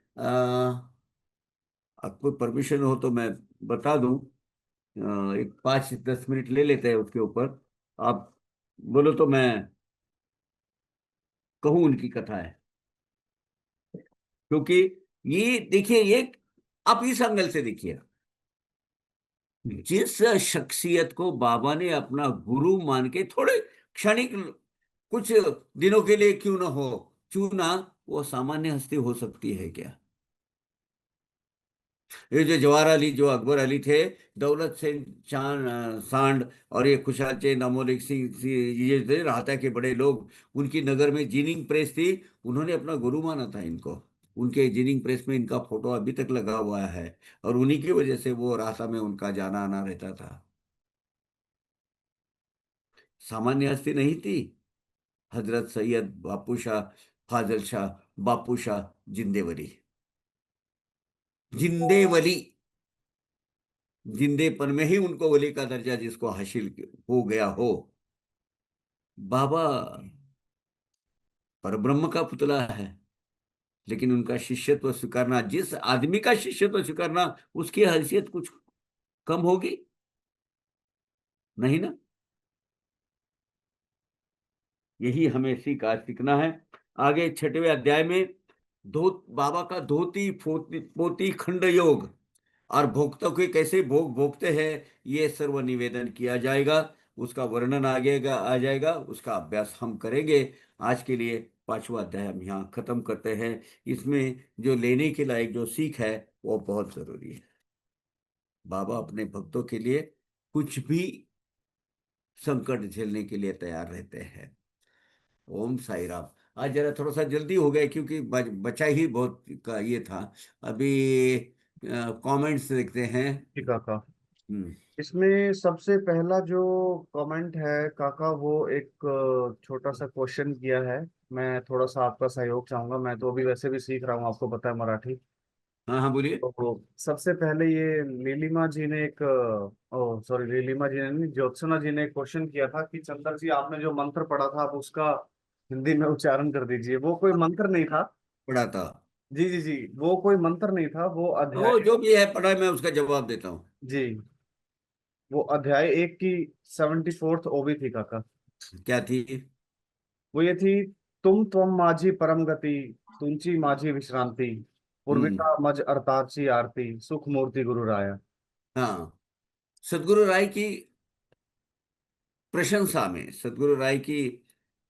आपको परमिशन हो तो मैं बता दूं। एक 5-10 मिनट ले लेते हैं उसके ऊपर, आप बोलो तो मैं कहूं उनकी कथा है। क्योंकि ये देखिए, ये आप इस एंगल से देखिए, जिस शख्सियत को बाबा ने अपना गुरु मान के थोड़े क्षणिक कुछ दिनों के लिए क्यों ना हो चुना, वो सामान्य हस्ती हो सकती है क्या? ये जो जवाहर अली, जो अकबर अली थे, दौलत से सांड और ये खुशहाल चंद, अमोलिक सिंह ये थे राहता के बड़े लोग, उनकी नगर में जिनिंग प्रेस थी, उन्होंने अपना गुरु माना था इनको। उनके जिनिंग प्रेस में इनका फोटो अभी तक लगा हुआ है, और उन्हीं की वजह से वो रास्ता में उनका जाना आना रहता था। सामान्य हस्ती नहीं थी। हजरत सैयद बापू शाह फाजल शाह बापू शाह जिंदेवली। जिंदेवली, जिंदेपन में ही उनको वली का दर्जा जिसको हासिल हो गया हो। बाबा परब्रह्म का पुतला है, लेकिन उनका शिष्यत्व स्वीकारना, जिस आदमी का शिष्यत्व स्वीकारना, उसकी हैसियत कुछ कम होगी? नहीं ना। यही हमें सीखना है। आगे 6वें अध्याय में बाबा का धोती पोती पोती खंड योग और भोक्तों के कैसे भोग भोगते हैं, ये सर्व निवेदन किया जाएगा। उसका वर्णन आगे आ जाएगा, उसका अभ्यास हम करेंगे। आज के लिए 5वां अध्याय हम यहाँ खत्म करते हैं। इसमें जो लेने के लायक जो सीख है वो बहुत जरूरी है। बाबा अपने भक्तों के लिए कुछ भी संकट झेलने के लिए तैयार रहते हैं। ओम साई राम। आज जरा थोड़ा सा जल्दी हो गया क्योंकि बचा ही बहुत का ये था। अभी कमेंट्स देखते हैं। जी काका, हम्म। इसमें सबसे पहला जो कमेंट है काका, वो एक छोटा सा क्वेश्चन किया है। मैं थोड़ा सा आपका सहयोग चाहूंगा, मैं तो अभी वैसे भी सीख रहा हूँ, आपको पता है मराठी। हाँ हाँ, बोलिए। तो सबसे पहले ये नीलिमा जी ने एक ओ सॉरी, नीलिमा जी ने नहीं, ज्योत्सना जी ने एक क्वेश्चन किया था कि चंदर जी, आपने जो मंत्र पढ़ा था, आप उसका हिंदी में उच्चारण कर दीजिए। वो कोई मंत्र नहीं था। पढ़ा था। जी जी जी, वो कोई मंत्र नहीं था, वो वो अध्याय। जो भी है पढ़ा, मैं उसका जवाब देता हूँ। जी, वो अध्याय 1 की 74th ओवी थी काका। क्या थी? वो ये थी, तुम त्वम माझी परम गति, तुंची माझी विश्रांति, हम्म। पूर्विका मज अरताची आरती, सुख मूर्ति गुरु राया। हाँ, सदगुरु राय की प्रशंसा में, सदगुरु राय की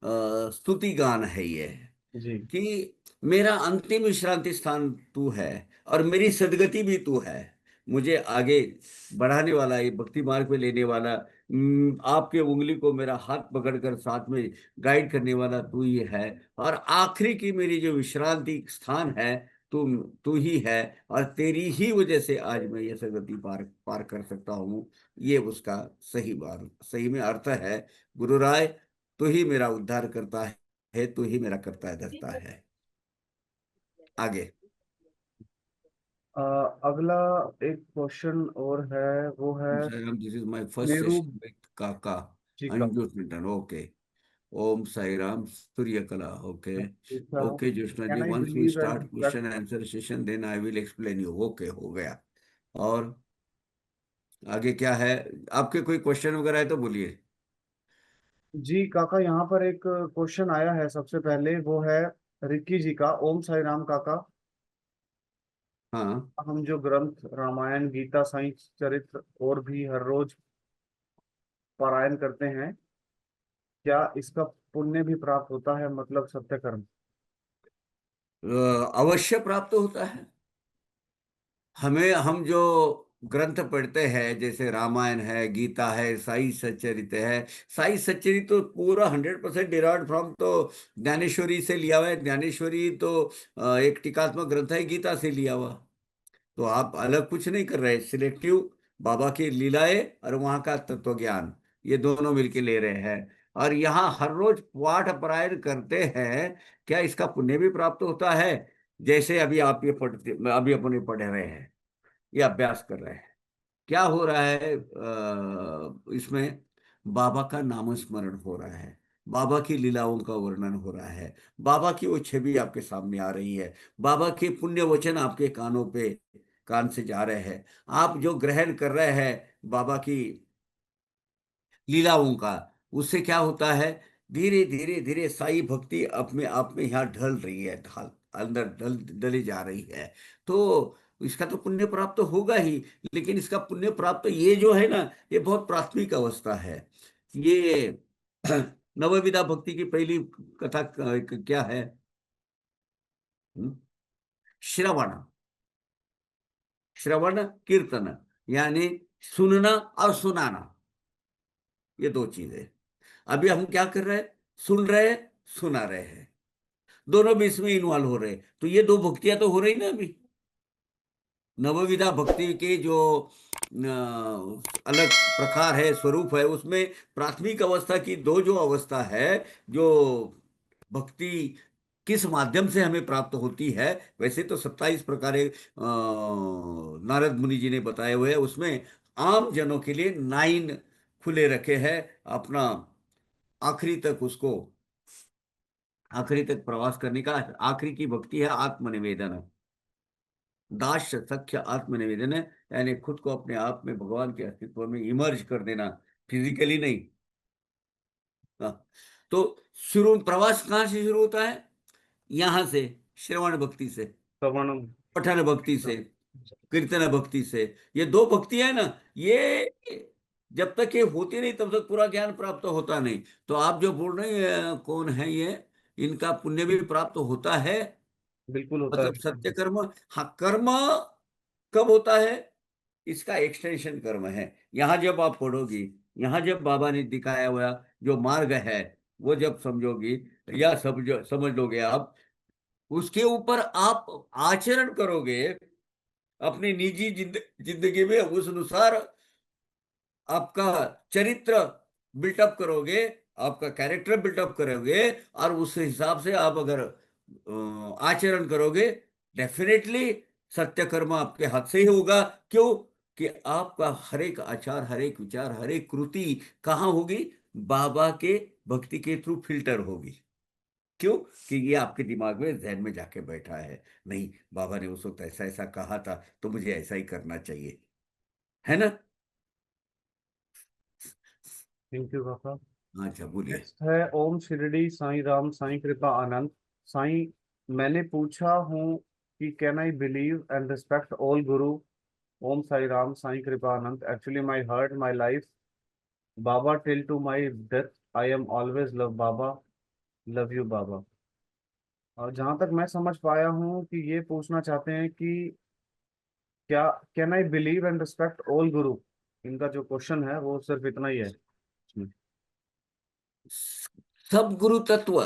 स्तुति गान है ये, जी कि मेरा अंतिम विश्रांति स्थान तू है और मेरी सदगति भी तू है। मुझे आगे बढ़ाने वाला, ये भक्ति मार्ग पे लेने वाला, आपके उंगली को मेरा हाथ पकड़कर साथ में गाइड करने वाला तू ही है। और आखिरी की मेरी जो विश्रांति स्थान है, तू तू ही है। और तेरी ही वजह से आज मैं ये सदगति पार पार कर सकता हूँ। ये उसका सही बात, सही में अर्थ है। गुरु राय, तू ही मेरा उद्धार करता है, तू ही मेरा करता है धरता है। आगे। अगला एक क्वेश्चन और है, वो है Sairam, this is my first Meru session with Kaka. जी का। अंजू स्मिटन, okay. Om Sairam, Surya Kala, okay. Okay Jyotsna ji, can I once we believe and start question answer session then I will explain you. Okay, हो गया। और आगे क्या है? आपके कोई क्वेश्चन वगैरह है तो बोलिए। जी काका, यहाँ पर एक क्वेश्चन आया है। सबसे पहले वो है रिक्की जी का। ओम साई राम काका, हाँ। हम जो ग्रंथ रामायण, गीता, साई चरित्र और भी हर रोज पारायण करते हैं, क्या इसका पुण्य भी प्राप्त होता है, मतलब सत्य कर्म? अवश्य प्राप्त होता है। हमें, हम जो ग्रंथ पढ़ते हैं, जैसे रामायण है, गीता है, साई सच्चरित है। साई सच्चरित तो पूरा 100% डिराइव्ड फ्रॉम तो ज्ञानेश्वरी से लिया हुआ है। ज्ञानेश्वरी तो एक टीकात्मक ग्रंथ है, गीता से लिया हुआ। तो आप अलग कुछ नहीं कर रहे, सिलेक्टिव बाबा की लीलाएं और वहां का तत्व ज्ञान, ये दोनों मिलके ले रहे हैं। और यहाँ हर रोज पाठ पारायण करते हैं, क्या इसका पुण्य भी प्राप्त होता है? जैसे अभी आप ये पढ़ते, अभी अपने पढ़ रहे हैं, ये अभ्यास कर रहे हैं। क्या हो रहा है इसमें? बाबा का नामस्मरण हो रहा है, बाबा की लीलाओं का वर्णन हो रहा है, बाबा की वो छवि आपके सामने आ रही है, बाबा के पुण्य वचन आपके कानों पे, कान से जा रहे हैं। आप जो ग्रहण कर रहे हैं बाबा की लीलाओं का, उससे क्या होता है? धीरे धीरे धीरे साई भक्ति अपने आप में यहाँ ढल रही है, ढल अंदर डली जा रही है। तो इसका तो पुण्य प्राप्त होगा ही। लेकिन इसका पुण्य प्राप्त ये जो है ना, ये बहुत प्राथमिक अवस्था है। ये नवविधा भक्ति की पहली कथा क्या है? हम्म? श्रवण। श्रवण कीर्तन, यानी सुनना और सुनाना, ये दो चीजें। अभी हम क्या कर रहे हैं? सुन रहे हैं, सुना रहे हैं, दोनों भी इसमें इन्वॉल्व हो रहे हैं। तो ये दो भक्तियां तो हो रही ना अभी। नवविधा भक्ति के जो अलग प्रकार है, स्वरूप है, उसमें प्राथमिक अवस्था की दो जो अवस्था है, जो भक्ति किस माध्यम से हमें प्राप्त होती है, वैसे तो 27 प्रकार नारद मुनि जी ने बताए हुए हैं। उसमें आम जनों के लिए 9 खुले रखे हैं। अपना आखिरी तक उसको, आखिरी तक प्रवास करने का। आखिरी की भक्ति है आत्मनिवेदन, दास सख्य आत्मनिवेदन है, यानी खुद को अपने आप में भगवान के अस्तित्व में इमर्ज कर देना, फिजिकली नहीं। हाँ। तो शुरू प्रवास कहाँ से शुरू होता है? यहां से, श्रवण भक्ति से, श्रवण। पठन भक्ति से, कीर्तन भक्ति से। ये दो भक्ति है ना, ये जब तक ये होती नहीं तब तक पूरा ज्ञान प्राप्त होता नहीं। तो आप जो बोल रहे हैं कौन है ये, इनका पुण्य भी प्राप्त होता है, बिल्कुल होता है मतलब बिल्कुल। सत्य कर्म। हाँ, कर्म कब होता है, इसका एक्सटेंशन कर्म है। यहाँ जब आप पढ़ोगी, यहाँ जब बाबा ने दिखाया हुआ जो मार्ग है, वो जब समझोगी या समझ लोगे आप, उसके ऊपर आप आचरण करोगे, अपनी निजी जिंदगी में उस अनुसार आपका चरित्र बिल्टअप करोगे, आपका कैरेक्टर बिल्टअप करोगे, और उस हिसाब से आप अगर आचरण करोगे, डेफिनेटली सत्य कर्म आपके हाथ से ही होगा। क्यों? कि आपका हर एक आचार, हर एक विचार, हर एक कृति कहाँ होगी? बाबा के भक्ति के थ्रू फिल्टर होगी। क्यों? कि ये आपके दिमाग में, जहन में जाके बैठा है, नहीं बाबा ने उस वक्त ऐसा ऐसा कहा था, तो मुझे ऐसा ही करना चाहिए, है ना? थैंक यू पापा। अच्छा, बोलिए। नेक्स्ट है ओम शिरडी साईं राम साईं कृपा आनंद। साईं, मैंने पूछा हूँ कि can I believe and respect all guru. Om Sai Ram Sai कृपा आनंद। Actually my heart my life Baba till to my death. I am always love Baba. Love you Baba. और जहां तक मैं समझ पाया हूँ कि ये पूछना चाहते हैं कि क्या can I believe and respect all गुरु। इनका जो क्वेश्चन है वो सिर्फ इतना ही है इसमें। सब गुरु तत्व,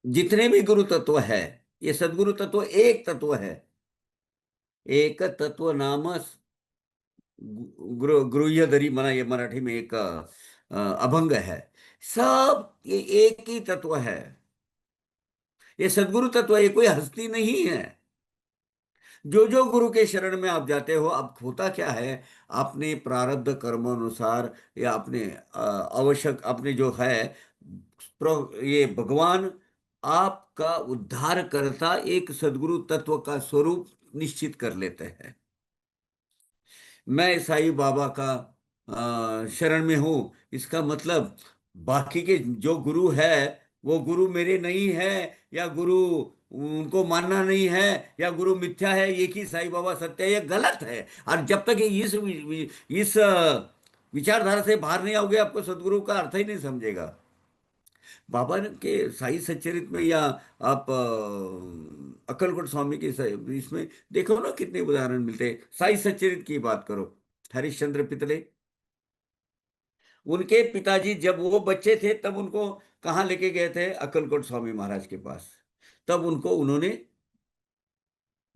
जितने भी गुरु तत्व है, ये सदगुरु तत्व एक तत्व है। एक तत्व नाम गृह्यधरी, मना ये मराठी में एक अभंग है। सब ये एक ही तत्व है। ये सदगुरु तत्व, ये कोई हस्ती नहीं है। जो जो गुरु के शरण में आप जाते हो, अब होता क्या है, अपने प्रारब्ध कर्म अनुसार या अपने आवश्यक, अपने जो है ये भगवान आपका उद्धार करता एक सदगुरु तत्व का स्वरूप निश्चित कर लेते हैं। मैं साईं बाबा का शरण में हूं, इसका मतलब बाकी के जो गुरु है वो गुरु मेरे नहीं है, या गुरु उनको मानना नहीं है, या गुरु मिथ्या है, एक ही साईं बाबा सत्य है, ये गलत है। और जब तक ये इस विचारधारा से बाहर नहीं आओगे, आपको सदगुरु का अर्थ ही नहीं समझेगा। बाबा के साई सच्चरित में, या आप अक्कलकोट स्वामी के इसमें देखो ना, कितने उदाहरण मिलते हैं। साई सच्चरित की बात करो, हरिश्चंद्र पितले, उनके पिताजी जब वो बच्चे थे तब उनको कहाँ लेके गए थे? अक्कलकोट स्वामी महाराज के पास। तब उनको उन्होंने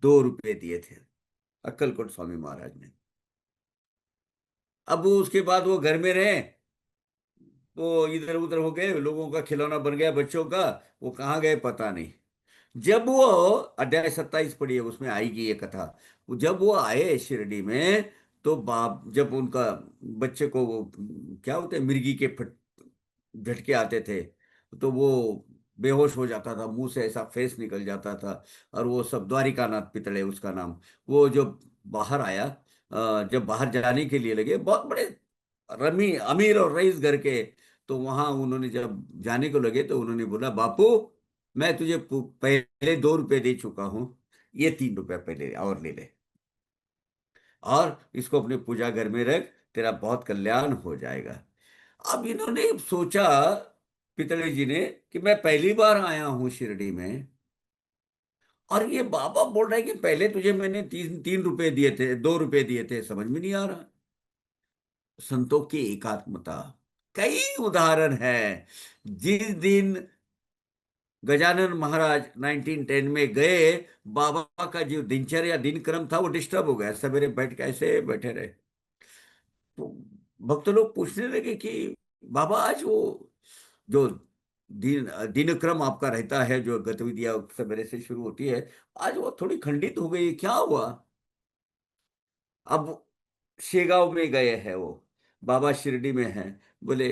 2 रुपए दिए थे, अक्कलकोट स्वामी महाराज ने। अब वो उसके बाद वो घर में रहे, तो इधर उधर हो गए, लोगों का खिलौना बन गया बच्चों का। वो कहाँ गए पता नहीं। जब वो अध्याय 27 पढ़िए, उसमें आएगी ये कथा। जब वो आए शिरडी में, तो बाप, जब उनका बच्चे को वो क्या होते हैं, मिर्गी के फट झटके आते थे, तो वो बेहोश हो जाता था, मुंह से ऐसा फेस निकल जाता था। और वो सब, द्वारिकानाथ पितले उसका नाम, वो जो बाहर आया, जब बाहर जाने के लिए लगे, बहुत बड़े रमी अमीर और रईस घर के, तो वहां उन्होंने जब जाने को लगे, तो उन्होंने बोला, बापू मैं तुझे पहले 2 रुपए दे चुका हूं, ये 3 रुपए पहले और ले ले, और इसको अपने पूजा घर में रख, तेरा बहुत कल्याण हो जाएगा। अब इन्होंने सोचा, पितले जी ने, कि मैं पहली बार आया हूं शिरडी में, और ये बाबा बोल रहे हैं कि पहले तुझे मैंने 3 3 रुपए दिए थे, 2 रुपए दिए थे, समझ में नहीं आ रहा। संतों की एकात्मता, कई उदाहरण है। जिस दिन गजानन महाराज 1910 में गए, बाबा का जो दिनचर्या, दिनक्रम था, वो डिस्टर्ब हो गया। सवेरे बैठ के ऐसे बैठे रहे, तो भक्त लोग पूछने लगे कि बाबा, आज वो जो दिनक्रम आपका रहता है, जो गतिविधियां सवेरे से शुरू होती है, आज वो थोड़ी खंडित हो गई, क्या हुआ? अब शेगांव में गए हैं वो, बाबा शिरडी में हैं। बोले,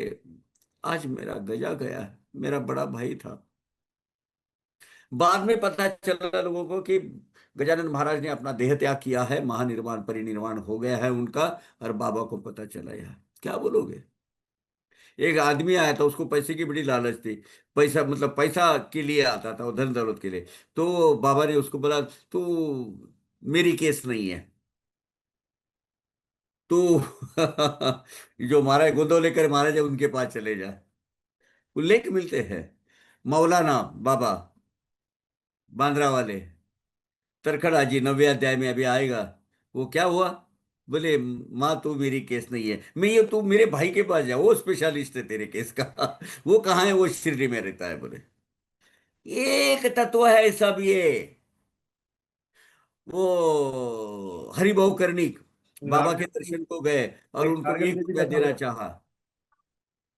आज मेरा गजा गया, मेरा बड़ा भाई था। बाद में पता चला लोगों को कि गजानन महाराज ने अपना देह त्याग किया है, महानिर्वाण परिनिर्वाण हो गया है उनका। और बाबा को पता चला, यार क्या बोलोगे? एक आदमी आया था, उसको पैसे की बड़ी लालच थी। पैसा, मतलब पैसा के लिए आता था वो, धन दौलत के लिए। तो बाबा ने उसको बोला, तू मेरी केस नहीं है, तू जो मारा गोदो लेकर मारा जाए उनके पास चले जा। उल्लेख मिलते हैं। मौलाना बाबा बांद्रा वाले तरखड़ा जी 90 अध्याय में अभी आएगा। वो क्या हुआ, बोले माँ तू मेरी केस नहीं है, मैं ये तू मेरे भाई के पास जा, वो स्पेशलिस्ट है तेरे केस का। वो कहाँ है, वो शिरडी में रहता है बोले। एक तत्व है सब ये, वो हरिभाऊ कर्णिक बाबा के नारियल, दर्शन को गए और एक उनको नारियल एक की भी रुपया कथा देना बताई। चाहा।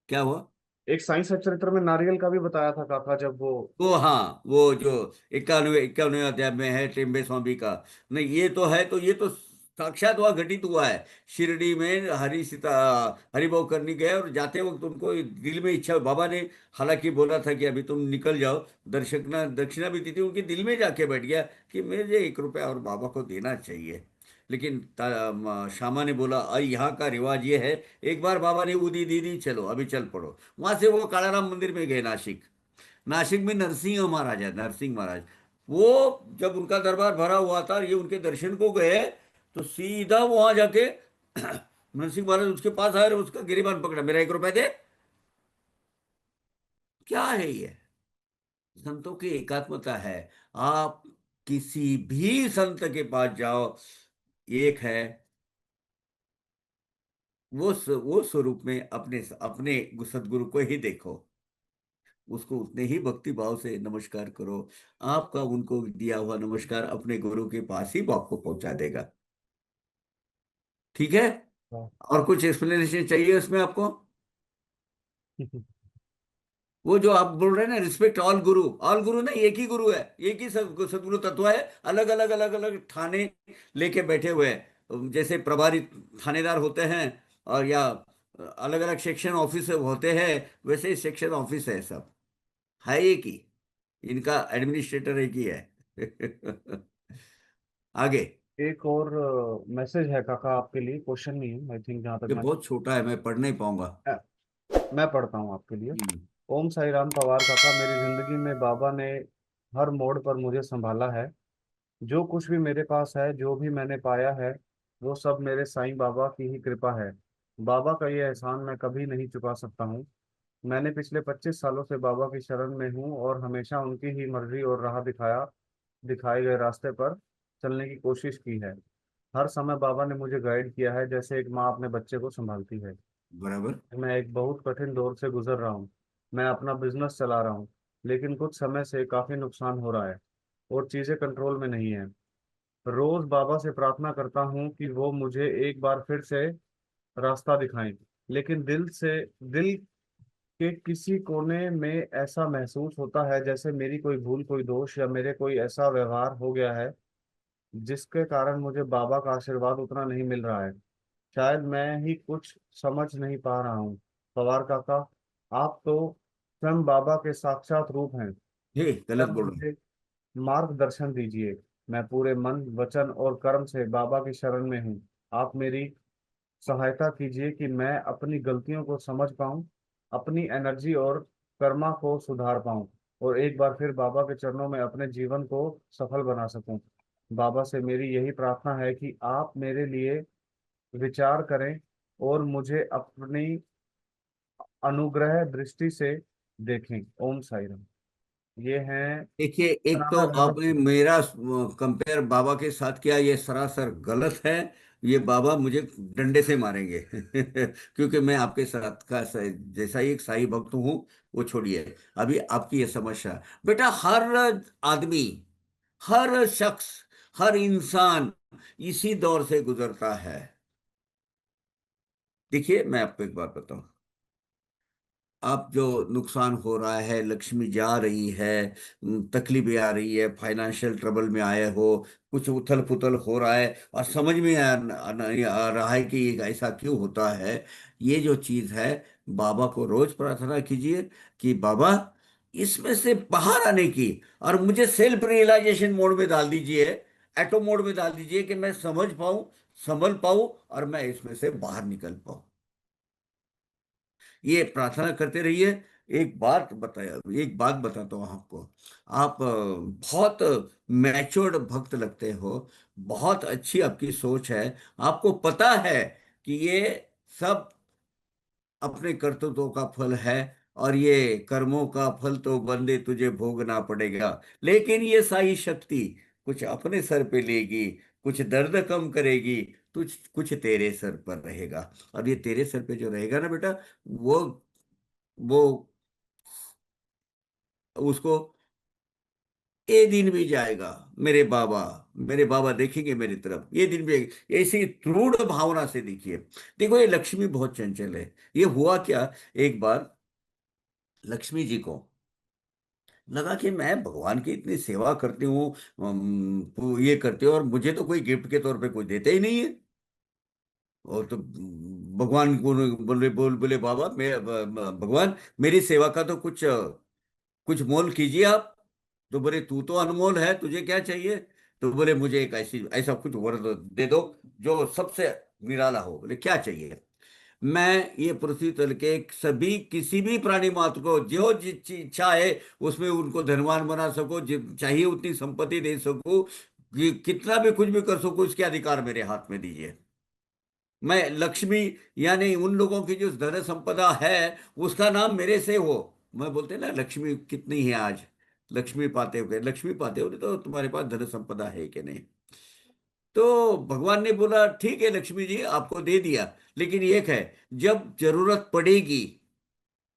क्या हुआ? एक साइंस चरित्र में नारियल का भी बताया था काका, जब वो वो हाँ, वो जो 91 अध्याय में है टेम्बे स्वामी का। नहीं ये तो है, तो ये तो साक्षात हुआ, घटित हुआ है। शिरडी में हरिभाऊ करनी गए और जाते वक्त उनको दिल में इच्छा, बाबा ने हालांकि बोला था कि अभी तुम निकल जाओ, दर्शकना दक्षिणा भी दी थी, उनके दिल में जाके बैठ गया कि मुझे 1 रुपया और बाबा को देना चाहिए। लेकिन श्यामा ने बोला यहाँ का रिवाज ये है, एक बार बाबा ने उदी दी दी, चलो अभी चल पड़ो। वहां से वो कालाराम मंदिर में गए नासिक। नासिक में नरसिंह महाराज है, नरसिंह महाराज। वो जब उनका दरबार भरा हुआ था, ये उनके दर्शन को गए, तो सीधा वहां जाके नरसिंह महाराज उसके पास आए और उसका गिरीबान पकड़ा, मेरा 1 रुपया दे। क्या है ये? संतों की एकात्मता है। आप किसी भी संत के पास जाओ, एक है, वो स्वरूप में अपने अपने सदगुरु को ही देखो, उसको उतने ही भक्ति भाव से नमस्कार करो। आपका उनको दिया हुआ नमस्कार अपने गुरु के पास ही वो आपको पहुंचा देगा। ठीक है? और कुछ एक्सप्लेनेशन चाहिए उसमें आपको? वो जो आप बोल रहे हैं ना, रिस्पेक्ट ऑल गुरु, ऑल गुरु नहीं, एक ही गुरु है, एक ही सदगुरु तत्व है। अलग अलग अलग अलग थाने लेके बैठे हुए हैं, जैसे प्रभारी थानेदार होते हैं, और या अलग अलग सेक्शन ऑफिस होते हैं, वैसे ही सेक्शन ऑफिस है सब, है एक ही, इनका एडमिनिस्ट्रेटर एक ही है। आगे। एक और मैसेज है काका आपके लिए, क्वेश्चन नहीं है आई थिंक, जहाँ तक ये बहुत छोटा है, मैं पढ़ नहीं पाऊंगा। मैं पढ़ता हूँ आपके लिए। हम्म। ओम साई राम पवार काका, मेरी जिंदगी में बाबा ने हर मोड़ पर मुझे संभाला है। जो कुछ भी मेरे पास है, जो भी मैंने पाया है, वो सब मेरे साईं बाबा की ही कृपा है। बाबा का ये एहसान मैं कभी नहीं चुका सकता हूँ। मैंने पिछले 25 सालों से बाबा की शरण में हूँ और हमेशा उनकी ही मर्जी और राह दिखाए गए रास्ते पर चलने की कोशिश की है। हर समय बाबा ने मुझे गाइड किया है, जैसे एक माँ अपने बच्चे को संभालती है। बराबर। मैं एक बहुत कठिन दौर से गुजर रहा हूँ। मैं अपना बिजनेस चला रहा हूँ, लेकिन कुछ समय से काफी नुकसान हो रहा है और चीजें कंट्रोल में नहीं है। रोज बाबा से प्रार्थना करता हूँ कि वो मुझे एक बार फिर से रास्ता दिखाएं, लेकिन दिल के किसी कोने में ऐसा महसूस होता है जैसे मेरी कोई भूल, कोई दोष, या मेरे कोई ऐसा व्यवहार हो गया है जिसके कारण मुझे बाबा का आशीर्वाद उतना नहीं मिल रहा है। शायद मैं ही कुछ समझ नहीं पा रहा हूँ। पवार काका, आप तो स्वयं बाबा के साक्षात रूप हैं। हे, गलत तब बोल रहे मुझे मार्गदर्शन दीजिए। मैं पूरे मन, वचन और कर्म से बाबा की शरण में हूँ। आप मेरी सहायता कीजिए कि मैं अपनी गलतियों को समझ पाऊँ, अपनी एनर्जी और कर्मा को सुधार पाऊँ, और एक बार फिर बाबा के चरणों में अपने जीवन को सफल बना सकूं। बाबा से मेरी यही प्रार्थना है कि आप मेरे लिए विचार करें और मुझे अपनी अनुग्रह दृष्टि से देखें। ओम साई राम। ये है देखिए, एक तो सनातन आपने धर्म। मेरा कंपेयर बाबा के साथ किया, ये सरासर गलत है। ये बाबा मुझे डंडे से मारेंगे क्योंकि मैं आपके साथ का जैसा ही एक साई भक्त हूँ। वो छोड़िए, अभी आपकी ये समस्या, बेटा हर आदमी, हर शख्स, हर इंसान इसी दौर से गुजरता है। देखिए मैं आपको एक बात बताऊं, आप जो नुकसान हो रहा है, लक्ष्मी जा रही है, तकलीफें आ रही है, फाइनेंशियल ट्रबल में आए हो, कुछ उथल पुथल हो रहा है और समझ में नहीं आ रहा है कि ये ऐसा क्यों होता है, ये जो चीज है, बाबा को रोज प्रार्थना कीजिए कि बाबा इसमें से बाहर आने की, और मुझे सेल्फ रियलाइजेशन मोड में डाल दीजिए, एटो मोड में डाल दीजिए कि मैं समझ पाऊं, संभल पाऊं और मैं इसमें से बाहर निकल पाऊं। ये प्रार्थना करते रहिए। एक बात बताता हूँ आपको। आप बहुत मैच्योर्ड भक्त लगते हो, बहुत अच्छी आपकी सोच है। आपको पता है कि ये सब अपने कर्तव्यों का फल है, और ये कर्मों का फल तो बंदे तुझे भोगना पड़ेगा। लेकिन ये साई शक्ति कुछ अपने सर पे लेगी, कुछ दर्द कम करेगी, कुछ कुछ तेरे सर पर रहेगा। और ये तेरे सर पे जो रहेगा ना बेटा, वो उसको ये दिन भी जाएगा। मेरे बाबा मेरे बाबा देखेंगे मेरी तरफ, ये दिन भी आएगा। ऐसी दृढ़ भावना से देखिए। देखो ये लक्ष्मी बहुत चंचल है। ये हुआ क्या, एक बार लक्ष्मी जी को लगा कि मैं भगवान की इतनी सेवा करती हूँ, ये करती हूँ, और मुझे तो कोई गिफ्ट के तौर पे कोई देते ही नहीं है। और तो भगवान को बोले बाबा, मैं भगवान मेरी सेवा का तो कुछ मोल कीजिए आप। तो बोले तू तो अनमोल है, तुझे क्या चाहिए? तो बोले मुझे एक ऐसा कुछ वर दे दो जो सबसे निराला हो। बोले क्या चाहिए? मैं ये पृथ्वी तल के सभी किसी भी प्राणी मात्र को जो जिस इच्छा है उसमें उनको धनवान बना सको, चाहिए उतनी संपत्ति दे सकूं, कितना भी कुछ भी कर सकूं, इसके अधिकार मेरे हाथ में दीजिए। मैं लक्ष्मी, यानी उन लोगों की जो धन संपदा है उसका नाम मेरे से हो। मैं बोलते ना, लक्ष्मी कितनी है आज, लक्ष्मी पाते हो, लक्ष्मी पाते हो तो तुम्हारे पास धन संपदा है कि नहीं? तो भगवान ने बोला ठीक है लक्ष्मी जी, आपको दे दिया, लेकिन एक है, जब जरूरत पड़ेगी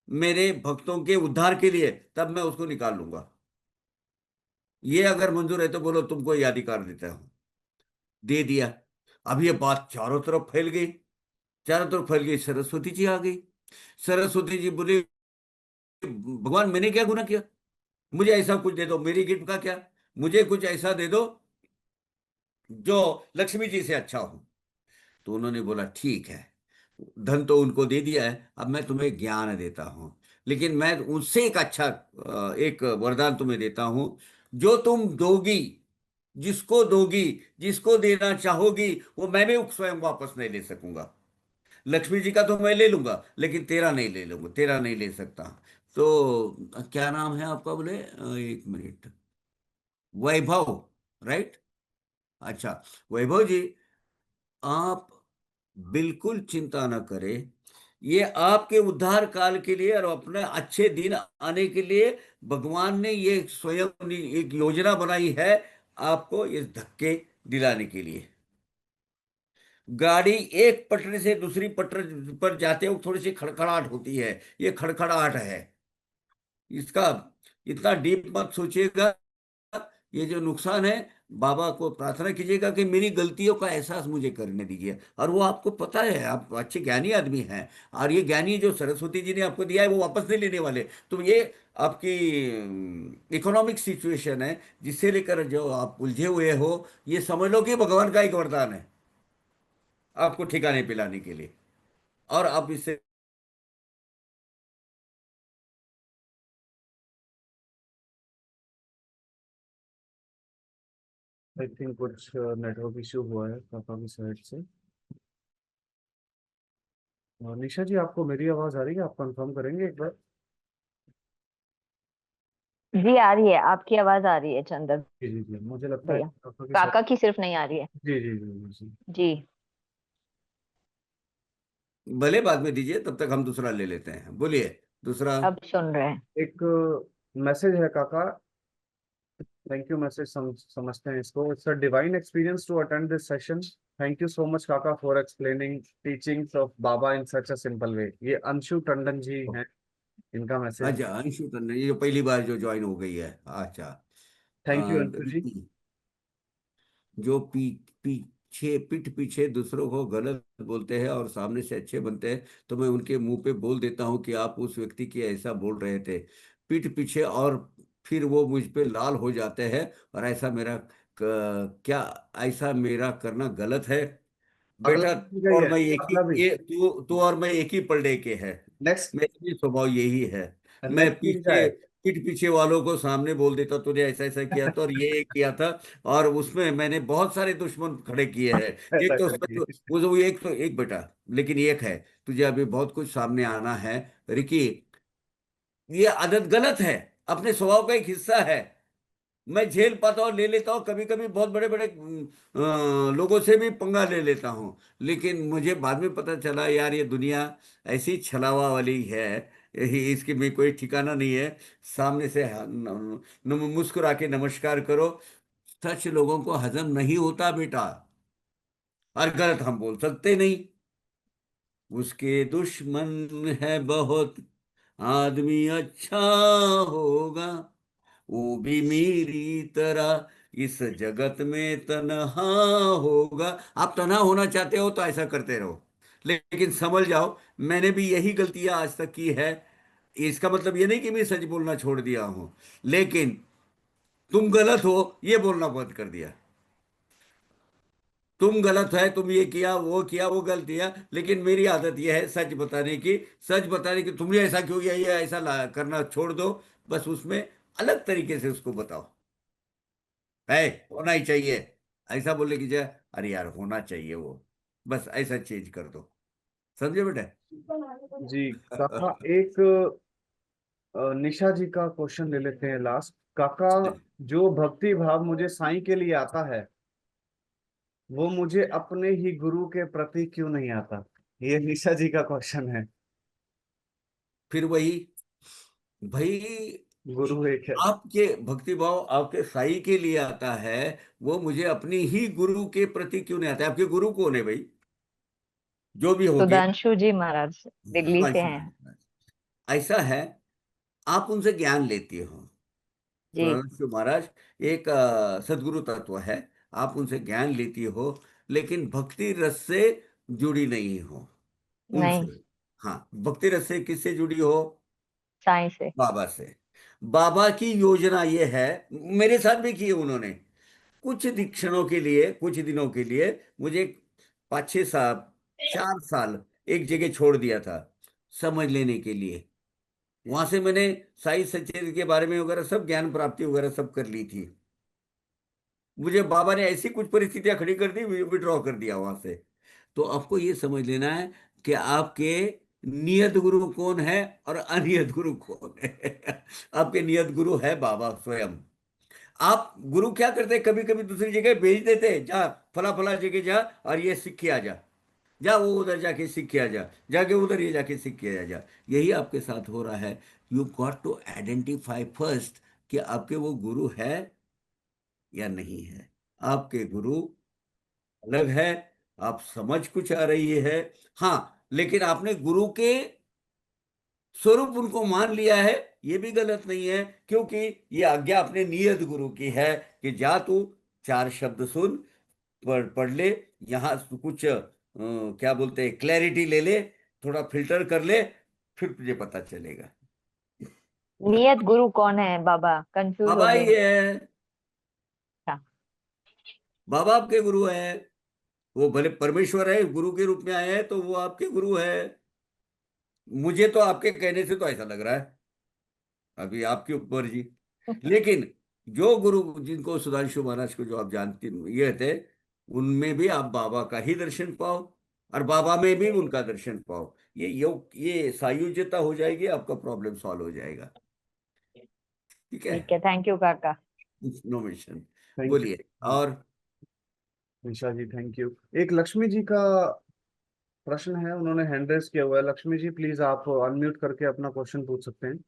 मेरे भक्तों के उद्धार के लिए तब मैं उसको निकाल लूंगा। ये अगर मंजूर है तो बोलो तुमको ये अधिकार देता हूं। दे दिया। अब ये बात चारों तरफ फैल गई, चारों तरफ फैल गई। सरस्वती जी आ गई। सरस्वती जी बोली भगवान मैंने क्या गुनाह किया, मुझे ऐसा कुछ दे दो, मेरी गिफ्ट का क्या, मुझे कुछ ऐसा दे दो जो लक्ष्मी जी से अच्छा हो। तो उन्होंने बोला ठीक है, धन तो उनको दे दिया है, अब मैं तुम्हें ज्ञान देता हूं। लेकिन मैं उससे एक अच्छा एक वरदान तुम्हें देता हूं। जो तुम दोगी, जिसको दोगी, जिसको देना चाहोगी, वो मैं भी स्वयं वापस नहीं ले सकूंगा। लक्ष्मी जी का तो मैं ले लूंगा, लेकिन तेरा नहीं ले लूंगा, तेरा नहीं ले सकता। तो क्या नाम है आपका? बोले एक मिनट, वैभव, राइट? अच्छा, वैभव जी, आप बिल्कुल चिंता न करें। ये आपके उद्धार काल के लिए और अपने अच्छे दिन आने के लिए भगवान ने ये स्वयं एक योजना बनाई है, आपको ये धक्के दिलाने के लिए। गाड़ी एक पटरी से दूसरी पटरी पर जाते वक्त थोड़ी सी खड़खड़ाहट होती है, ये खड़खड़ाहट है। इसका इतना डीप मत सोचिएगा। ये जो नुकसान है, बाबा को प्रार्थना कीजिएगा कि मेरी गलतियों का एहसास मुझे करने दीजिए। और वो आपको पता है, आप अच्छे ज्ञानी आदमी हैं, और ये ज्ञानी जो सरस्वती जी ने आपको दिया है वो वापस नहीं लेने वाले। तो ये आपकी इकोनॉमिक सिचुएशन है जिससे लेकर जो आप उलझे हुए हो, ये समझ लो कि भगवान का एक वरदान है आपको ठिकाने पिलाने के लिए। और आप इससे आई थिंक कुछ नेटवर्क इश्यू हुआ है पापा की साइड से। और निशा जी, आपको मेरी आवाज आ रही है? आप कंफर्म करेंगे एक बार? जी आ रही है, आपकी आवाज आ रही है चंदर जी जी जी, मुझे लगता है भैया। कि पापा की साइड। काका की सिर्फ नहीं आ रही है। जी जी जी जी। जी। भले बाद में दीजिए, तब तक हम दूसरा ले लेते हैं। बोलिए दूसरा। अब सुन रहे हैं। एक मैसेज है काका। थैंक यू मैसेज समझते हैं इसको। It's a divine experience to attend this session. Thank you so much Kaka for explaining teachings of Baba in such a simple way. ये अंशु टंडन जी हैं, इनका मैसेज। अच्छा, अंशु तन्ने, ये जो पहली बार जो ज्वाइन हो गई है, अच्छा। Thank you Anshu ji. Ricky, जो पीछे पीठ पीछे दूसरों को गलत बोलते हैं और सामने से अच्छे बनते हैं, तो मैं उनके मुंह पे बोल देता हूँ कि आप उस व्यक्ति की ऐसा बोल रहे थे पीठ पीछे, और फिर वो मुझ पे लाल हो जाते हैं। और क्या ऐसा मेरा करना गलत है? अगला बेटा, भी गई और है, मैं एक ही अगला भी। ये तू और मैं एक ही पलड़े के हैं। नेक्स्ट, मेरा भी स्वभाव यही है। मैं नेक्स्ट भी जाए। पीठ पीछे वालों को सामने बोल देता तूने ऐसा ऐसा किया था और ये किया था। और उसमें मैंने बहुत सारे दुश्मन खड़े किए हैं। ऐसा एक तो उसमें करिए। वो एक तो एक बेटा, लेकिन एक है, तुझे अभी बहुत कुछ सामने आना है रिकी। ये आदत गलत है, अपने स्वभाव का एक हिस्सा है। मैं झेल पाता हूँ, ले लेता हूँ, कभी कभी बहुत बड़े बड़े लोगों से भी पंगा ले लेता हूँ। लेकिन मुझे बाद में पता चला यार ये दुनिया ऐसी छलावा वाली है, इसकी में कोई ठिकाना नहीं है। सामने से मुस्कुरा के नमस्कार करो। सच लोगों को हजम नहीं होता बेटा, और गलत हम बोल सकते नहीं। उसके दुश्मन है बहुत, आदमी अच्छा होगा, वो भी मेरी तरह इस जगत में तन्हा होगा। आप तन्हा होना चाहते हो तो ऐसा करते रहो, लेकिन समझ जाओ मैंने भी यही गलतियां आज तक की है। इसका मतलब ये नहीं कि मैं सच बोलना छोड़ दिया हूं, लेकिन तुम गलत हो ये बोलना बंद कर दिया। तुम गलत है, तुम ये किया वो गलतियां, लेकिन मेरी आदत यह है सच बताने की। सच बताने की, तुमने ऐसा क्यों किया, ये ऐसा करना छोड़ दो। बस उसमें अलग तरीके से उसको बताओ, है होना ही चाहिए, ऐसा बोलने की जगह अरे यार होना चाहिए वो, बस ऐसा चेंज कर दो। समझे बेटा? जी काका, एक निशा जी का क्वेश्चन ले लेते हैं लास्ट। काका, जो भक्ति भाव मुझे साईं के लिए आता है, वो मुझे अपने ही गुरु के प्रति क्यों नहीं आता? ये निशा जी का क्वेश्चन है। फिर वही भाई, गुरु एक है। आपके भक्ति भाव आपके साई के लिए आता है, वो मुझे अपनी ही गुरु के प्रति क्यों नहीं आता? आपके गुरु कौन है भाई? जो भी हो गया। सुधांशु जी महाराज दिल्ली से हैं। ऐसा है, आप उनसे ज्ञान लेती हो। जी। सुधांशु महाराज एक सदगुरु तत्व है, आप उनसे ज्ञान लेती हो, लेकिन भक्ति रस से जुड़ी नहीं हो उनसे। नहीं, हाँ, भक्ति रस से किससे जुड़ी हो? साईं से। बाबा से। बाबा की योजना ये है, मेरे साथ भी की है उन्होंने। कुछ दीक्षणों के लिए, कुछ दिनों के लिए मुझे 5-6 साल, 4 साल एक जगह छोड़ दिया था समझ लेने के लिए। वहां से मैंने साई सचेत के बारे में वगैरह सब ज्ञान प्राप्ति वगैरह सब कर ली थी। मुझे बाबा ने ऐसी कुछ परिस्थितियां खड़ी कर दी, विड्रॉ कर दिया वहां से। तो आपको ये समझ लेना है कि आपके नियत गुरु कौन है और अनियत गुरु कौन है। आपके नियत गुरु है बाबा स्वयं। आप गुरु क्या करते हैं, कभी कभी दूसरी जगह भेज देते हैं, जा फला फला जगह जा और ये सीख के आ जा, जा वो उधर जाके सीख के आ जा, जाके उधर ये जाके सीख के आ जा। यही आपके साथ हो रहा है। You got to identify first कि आपके वो गुरु है या नहीं है। आपके गुरु अलग है, आप समझ कुछ आ रही है, हाँ, लेकिन आपने गुरु के स्वरूप उनको मान लिया है, ये भी गलत नहीं है, क्योंकि ये आज्ञा अपने नियत गुरु की है कि जा तू 4 शब्द सुन, पढ़ ले, यहाँ कुछ क्या बोलते हैं क्लैरिटी ले ले, थोड़ा फिल्टर कर ले, फिर तुझे पता चलेगा। नियत गुरु कौन है बाबा? कंफ्यूज हो बाबा ही गए। है, अच्छा। बाबा आपके गुरु है। वो भले परमेश्वर है, गुरु के रूप में आए हैं तो वो आपके गुरु है। मुझे तो आपके कहने से तो ऐसा लग रहा है, अभी आपके ऊपर जी। लेकिन जो गुरु जिनको सुधांशु महाराज को जो आप जानते ये थे, उनमें भी आप बाबा का ही दर्शन पाओ, और बाबा में भी उनका दर्शन पाओ। ये योग, ये सायुज्यता हो जाएगी, आपका प्रॉब्लम सॉल्व हो जाएगा। ठीक है? ठीक है, थैंक यू काका। No mention. थैंक बोलिए। यू और निशा जी, थैंक यू। एक लक्ष्मी जी का प्रश्न है, उन्होंने हैंड रेस किया हुआ है। लक्ष्मी जी प्लीज आप अनम्यूट करके अपना क्वेश्चन पूछ सकते हैं।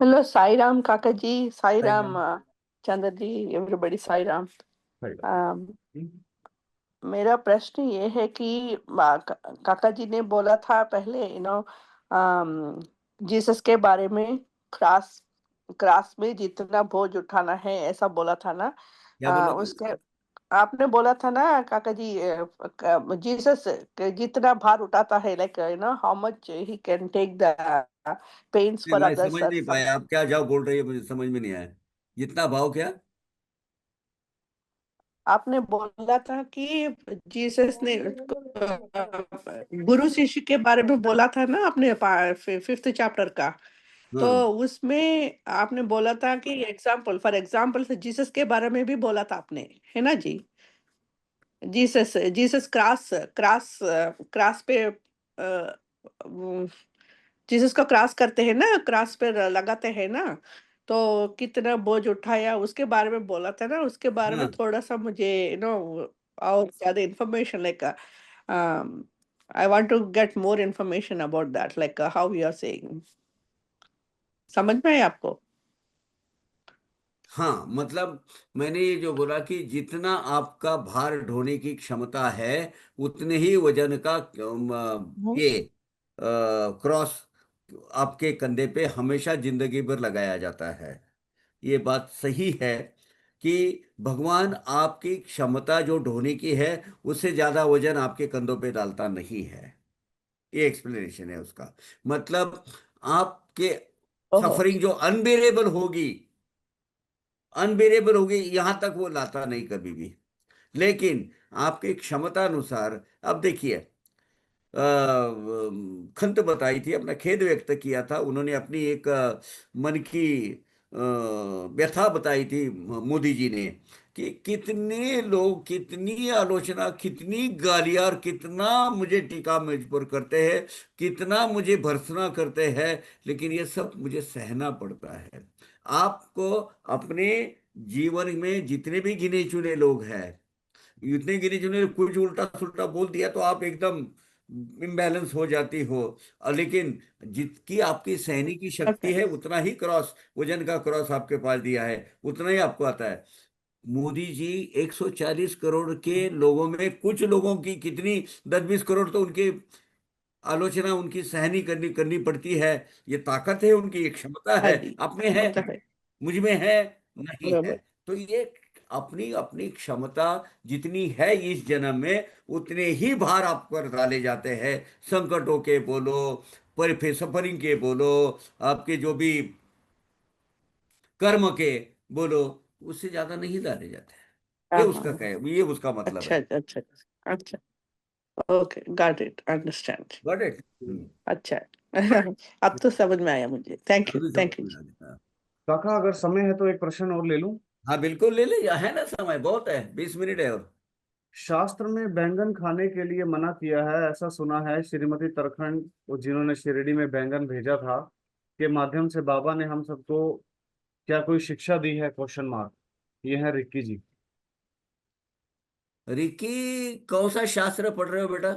हेलो साई राम काका जी, Sai Hi, Ram ma'am. Chandra ji, everybody Sai Ram. Hi, मेरा प्रश्न ये है कि काका जी ने बोला था पहले जीसस के बारे में, क्रास क्रास में जितना बोझ उठाना है ऐसा बोला था ना। क्या बोला था? उसके आपने बोला था ना काका जी, जीसस जितना भार उठाता है, like how much he can take the pains नहीं, फॉर मैं समझ अदर्स। नहीं पाया, आप क्या जाओ बोल रही है, मुझे समझ में नहीं आया। जितना भाव क्या? आपने बोला था कि जीसस ने गुरु शिष्य के बारे में बोला था ना, आपने 5th चैप्टर का। तो हाँ, उसमें आपने बोला था कि फॉर एग्जाम्पल से जीसस के बारे में भी बोला था आपने, है ना जी? Jesus Jesus cross cross cross पे जीसस को क्रॉस करते हैं ना, क्रॉस पे लगाते हैं ना, तो कितना बोझ उठाया उसके बारे में बोला था ना, उसके बारे में हाँ थोड़ा सा मुझे और ज्यादा information like I want to get more information about that, like how you are saying. समझ में आया आपको? हाँ, मतलब मैंने ये जो बोला कि जितना आपका भार ढोने की क्षमता है उतने ही वजन का हम्म, ये क्रॉस आपके कंधे पे हमेशा जिंदगी भर लगाया जाता है। ये बात सही है कि भगवान आपकी क्षमता जो ढोने की है उससे ज्यादा वजन आपके कंधों पे डालता नहीं है। ये एक्सप्लेनेशन है उसका। मतलब आपके ओहो, सफरिंग जो अनबेरेबल होगी यहां तक वो लाता नहीं कभी भी। लेकिन आपकी क्षमता अनुसार, अब देखिए, खंत बताई थी, अपना खेद व्यक्त किया था उन्होंने, अपनी एक मन की व्यथा बताई थी मोदी जी ने, कि कितने लोग कितनी आलोचना, कितनी गालियां और कितना मुझे टीका मुझ पर करते हैं, कितना मुझे भर्त्सना करते हैं, लेकिन ये सब मुझे सहना पड़ता है। आपको अपने जीवन में जितने भी गिने चुने लोग हैं, इतने गिने चुने, कुछ उल्टा सुल्टा बोल दिया तो आप एकदम इम्बैलेंस हो जाती हो। और लेकिन जितकी आपकी सहने की शक्ति ओके, है उतना ही क्रॉस, वजन का क्रॉस आपके पास दिया है, उतना ही आपको आता है। मोदी जी 140 करोड़ के लोगों में कुछ लोगों की कितनी 10-20 करोड़ तो उनके आलोचना उनकी सहनी करनी करनी पड़ती है। ये ताकत है उनकी, ये क्षमता हाँ है। जी, आप में वो है, तो है, मुझ में है नहीं है। बराबर। तो ये अपनी अपनी क्षमता जितनी है इस जन्म में, उतने ही भार आप पर डाले जाते हैं। संकटों के बोलो, पर सफरिंग के बोलो, आपके जो भी कर्म के बोलो, उससे ज्यादा नहीं डाले जाते हैं। हाँ हाँ हाँ, ये उसका मतलब अच्छा है। अच्छा अच्छा, okay, got it, understand. Got it. अच्छा अब तो समझ में आया मुझे, थैंक यू अभी थैंक समझ यू में जी। आ गया। काका अगर समय है तो एक प्रश्न और ले लूं। हाँ बिल्कुल, ले ले, है ना, समय बहुत है, 20 मिनट है और। शास्त्र में बैंगन खाने के लिए मना किया है, ऐसा सुना है। श्रीमती तरखंड, वो जिन्होंने शिरडी में बैंगन भेजा था, के माध्यम से बाबा ने हम सबको क्या कोई शिक्षा दी है? Question mark. ये है रिक्की जी। रिकी, कौन सा शास्त्र पढ़ रहे हो बेटा?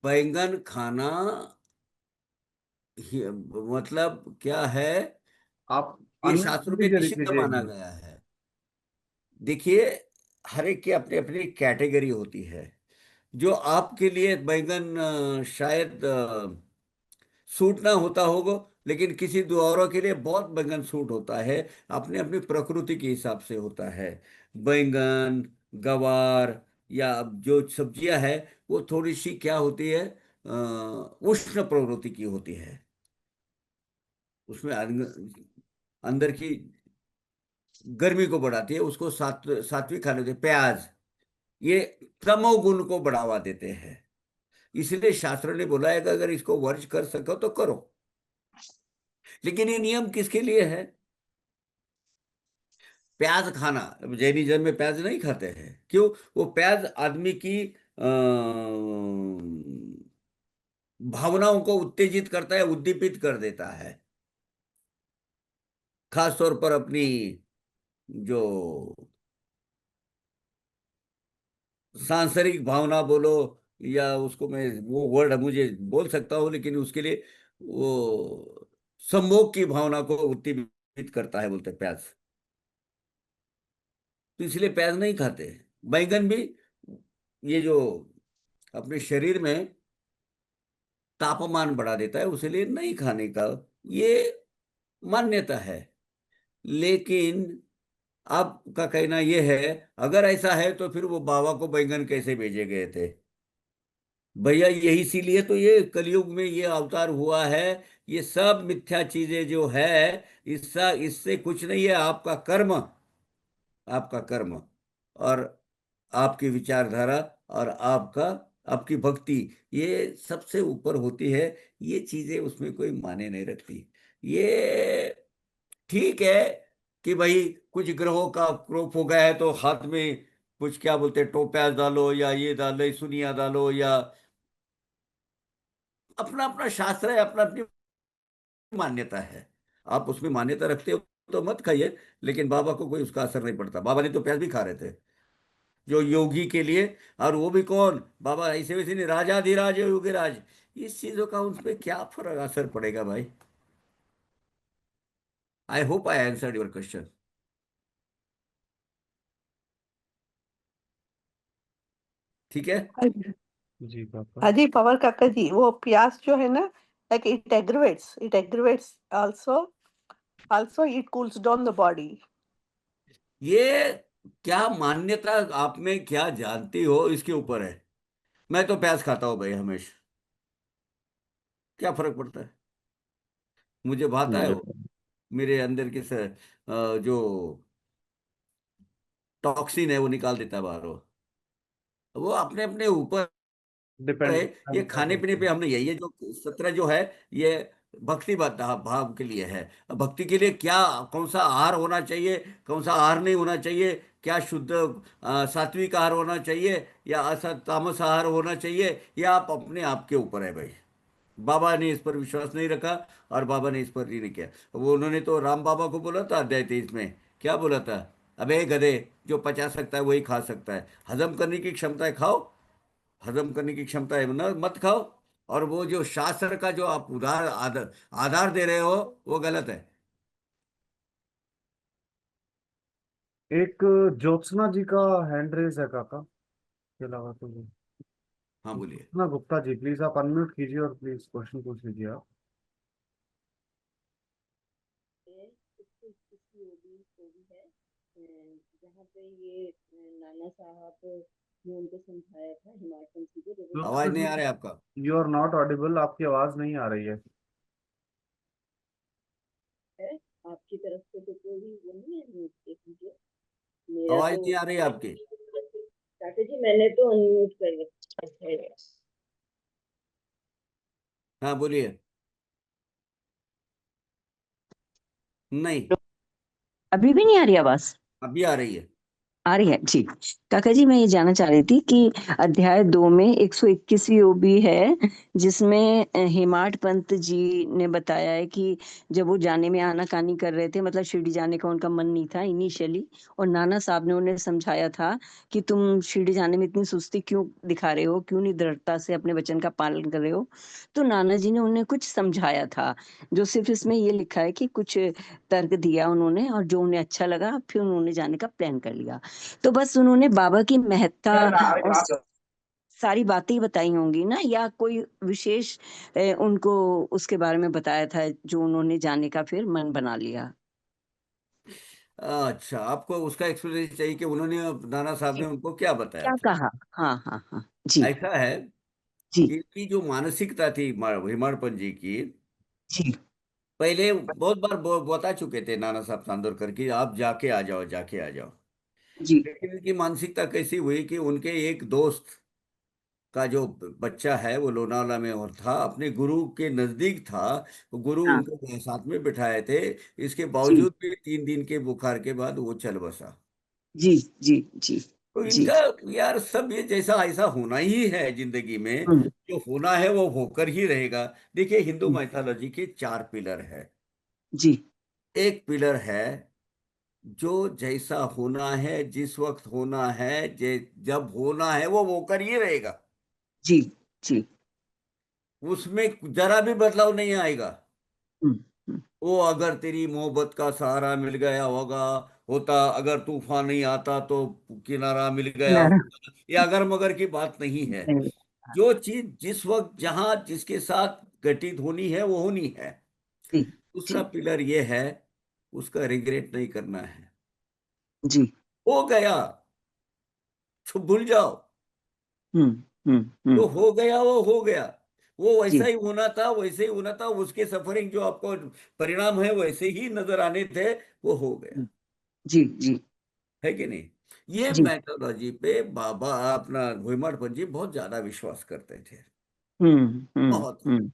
बैंगन खाना मतलब क्या है? आप ये अनम्यूट कर शास्त्रों में दीजिए रिक्की निषिद्ध जी एक माना मिनट। गया है। देखिए, हर एक की अपनी अपनी कैटेगरी होती है। जो आपके लिए बैंगन शायद सूट ना होता होगा, लेकिन किसी दो औरों के लिए बहुत बैंगन सूट होता है। अपने अपनी प्रकृति के हिसाब से होता है। बैंगन, गवार, या जो सब्जियां है, वो थोड़ी सी क्या होती है, उष्ण प्रवृत्ति की होती है। उसमें अंदर की गर्मी को बढ़ाती है, उसको सात्विक खाने होते, प्याज, ये तमोगुण को बढ़ावा देते हैं। इसलिए शास्त्र ने बोला है कि अगर इसको वर्ज कर सको तो करो। लेकिन ये नियम किसके लिए है? प्याज खाना, जैनिज्म में प्याज नहीं खाते हैं, क्यों? वो प्याज आदमी की भावनाओं को उत्तेजित करता है, उद्दीपित कर देता है। खास तौर पर अपनी जो सांसारिक भावना बोलो, या उसको मैं वो वर्ड मुझे बोल सकता हूँ, लेकिन उसके लिए वो संभोग की भावना को उत्तेजित करता है, बोलते हैं प्याज। तो इसलिए प्याज नहीं खाते। बैंगन भी ये जो अपने शरीर में तापमान बढ़ा देता है, उसलिए नहीं खाने का ये मान्यता है। लेकिन आपका कहना ये है, अगर ऐसा है तो फिर वो बाबा को बैंगन कैसे भेजे गए थे? भैया यही, इसीलिए तो ये कलयुग में ये अवतार हुआ है। ये सब मिथ्या चीजें जो है, इससे इससे कुछ नहीं है। आपका कर्म, आपका कर्म और आपकी विचारधारा और आपकी भक्ति, ये सबसे ऊपर होती है। ये चीजें उसमें कोई माने नहीं रखती। ये ठीक है कि भाई कुछ ग्रहों का क्रोप हो गया है तो हाथ में कुछ क्या बोलते हैं, टोपैज डालो, या ये डालो, सुनिया डालो, या अपना अपना शास्त्र है, अपना अपनी मान्यता है। आप उसमें मान्यता रखते हो तो मत खाइए, लेकिन बाबा को कोई उसका असर नहीं पड़ता। बाबा ने तो प्याज भी खा रहे थे जो योगी के लिए। और वो भी कौन, बाबा ऐसे वैसे नहीं, राजाधिराज योगीराज। इस चीजों का उस पर क्या फर्क असर पड़ेगा भाई? I hope I answered your question. ठीक है। जी पापा। हाँ जी, पवर काका जी, वो प्यास जो है ना, like it aggravates also it cools down the body. ये क्या मान्यता आप में क्या जानती हो इसके ऊपर है। मैं तो प्याज खाता हूँ भाई हमेशा, क्या फर्क पड़ता है? मुझे भाता है मुझे वो। मेरे अंदर के जो टॉक्सिन है वो निकाल देता है बाहर वो अपने अपने ऊपर है। डिपेंड ये करता खाने पीने है। पे हमने यही है जो सत्र जो है, ये भक्ति भाव के लिए है। अब भक्ति के लिए क्या, कौन सा आहार होना चाहिए, कौन सा आहार नहीं होना चाहिए, क्या शुद्ध सात्विक आहार होना चाहिए या असत तामस आहार होना चाहिए, ये आप अपने आप के ऊपर है भाई। बाबा ने इस पर विश्वास नहीं रखा और बाबा ने इस पर नहीं किया। वो उन्होंने तो राम बाबा को बोला था अध्याय 23 में, क्या बोला था? अबे गधे, जो पचा सकता है वही खा सकता है, हजम करने की क्षमता है खाओ, हजम करने की क्षमता है ना मत खाओ। और वो जो शास्त्र का जो आप आधार दे रहे हो वो गलत है। एक ज्योत्सना जी का हैंड रेज है काका, के अलावा तो हाँ बोलिए। ज्योत्सना गुप्ता जी, प्लीज आप अनम्यूट कीजिए और प्लीज क्वेश्चन पूछ लीजिए आप। है, उसको इसकी वो भी है, जहाँ पे ये नाना साहब ने उनको समझाया था हिमाचल जी को, जब वो ज्योत्सना आवाज नहीं जी, आ रहा है आपका। यू आर नॉट ऑडिबल, आपकी आवाज नहीं आ रही है। है, आपकी तरफ से तो कोई वो नहीं है म्यूट, देख लीजिए। मेरा आवाज तो नहीं आ रही है आपकी। चाचा जी मैंने तो अनम्यूट कर रखा है। हाँ बोलिए। नहीं, अभी भी नहीं आ रही आवाज? अभी आ रही है। आ रही है जी। काका जी, मैं ये जानना चाह रही थी कि अध्याय 2 में 121वीं ओबी है, जिसमें हेमाड पंत जी ने बताया है कि जब वो जाने में आनाकानी कर रहे थे, मतलब शिरडी जाने का उनका मन नहीं था इनिशियली, और नाना साहब ने उन्हें समझाया था कि तुम शिरडी जाने में इतनी सुस्ती क्यों दिखा रहे हो, क्यों नहीं दृढ़ता से अपने वचन का पालन कर रहे हो। तो नाना जी ने उन्हें कुछ समझाया था, जो सिर्फ इसमें ये लिखा है कि कुछ तर्क दिया उन्होंने, और जो उन्हें अच्छा लगा फिर उन्होंने जाने का प्लान कर लिया। तो बस उन्होंने बाबा की महत्ता और सारी बातें ही बताई होंगी ना, या कोई विशेष उनको उसके बारे में बताया था जो उन्होंने जाने का फिर मन बना लिया? अच्छा, आपको उसका एक्सप्लेनेशन चाहिए कि उन्होंने, नाना साहब जी, ने उनको क्या बताया क्या था? कहा? हाँ हाँ हाँ जी। ऐसा है जी। कि इनकी जो मानसिकता थी हिमाड़पंत जी की, जी। पहले बहुत बार बता चुके थे नाना साहब चांदोरकर की, आप जाके आ जाओ, जाके आ जाओ। जी। लेकिन इनकी मानसिकता कैसी हुई कि उनके एक दोस्त का जो बच्चा है वो लोनावाला में और था, अपने गुरु के नजदीक था, गुरु हाँ उनको साथ में बिठाए थे, इसके जी। बावजूद भी 3 दिन के बुखार के बाद वो चल बसा। जी। जी। जी। तो जी। इनका, यार सब ये जैसा ऐसा होना ही है जिंदगी में, हम्म। जो होना है वो होकर ही रहेगा। देखिए, हिंदू हम्म। माइथोलॉजी के 4 पिलर है। जी। एक पिलर है जो जैसा होना है, जिस वक्त होना है, जब होना है वो होकर ही रहेगा, जी। जी। उसमें जरा भी बदलाव नहीं आएगा। हम्म। हम्म। वो अगर तेरी मोहब्बत का सहारा मिल गया होगा, होता, अगर तूफान नहीं आता तो किनारा मिल गया किनारा। होगा, ये अगर मगर की बात नहीं है। नहीं। जो चीज जिस वक्त जहां जिसके साथ घटित होनी है वो होनी है। जी। दूसरा जी। पिलर ये है, उसका रिग्रेट नहीं करना है। जी। हो गया, तो भूल जाओ। हम्म। हम्म। जो हो गया वो हो गया, वो वैसा जी। ही होना था, वैसे ही होना था, उसके सफरिंग जो आपको परिणाम है वैसे ही नजर आने थे, वो हो गया। जी। जी। है कि नहीं? ये जी। मेथोडोलॉजी पे बाबा अपना भीमड़ जी बहुत ज्यादा विश्वास करते थे, हम्म। हम्म। बहुत। हम्म।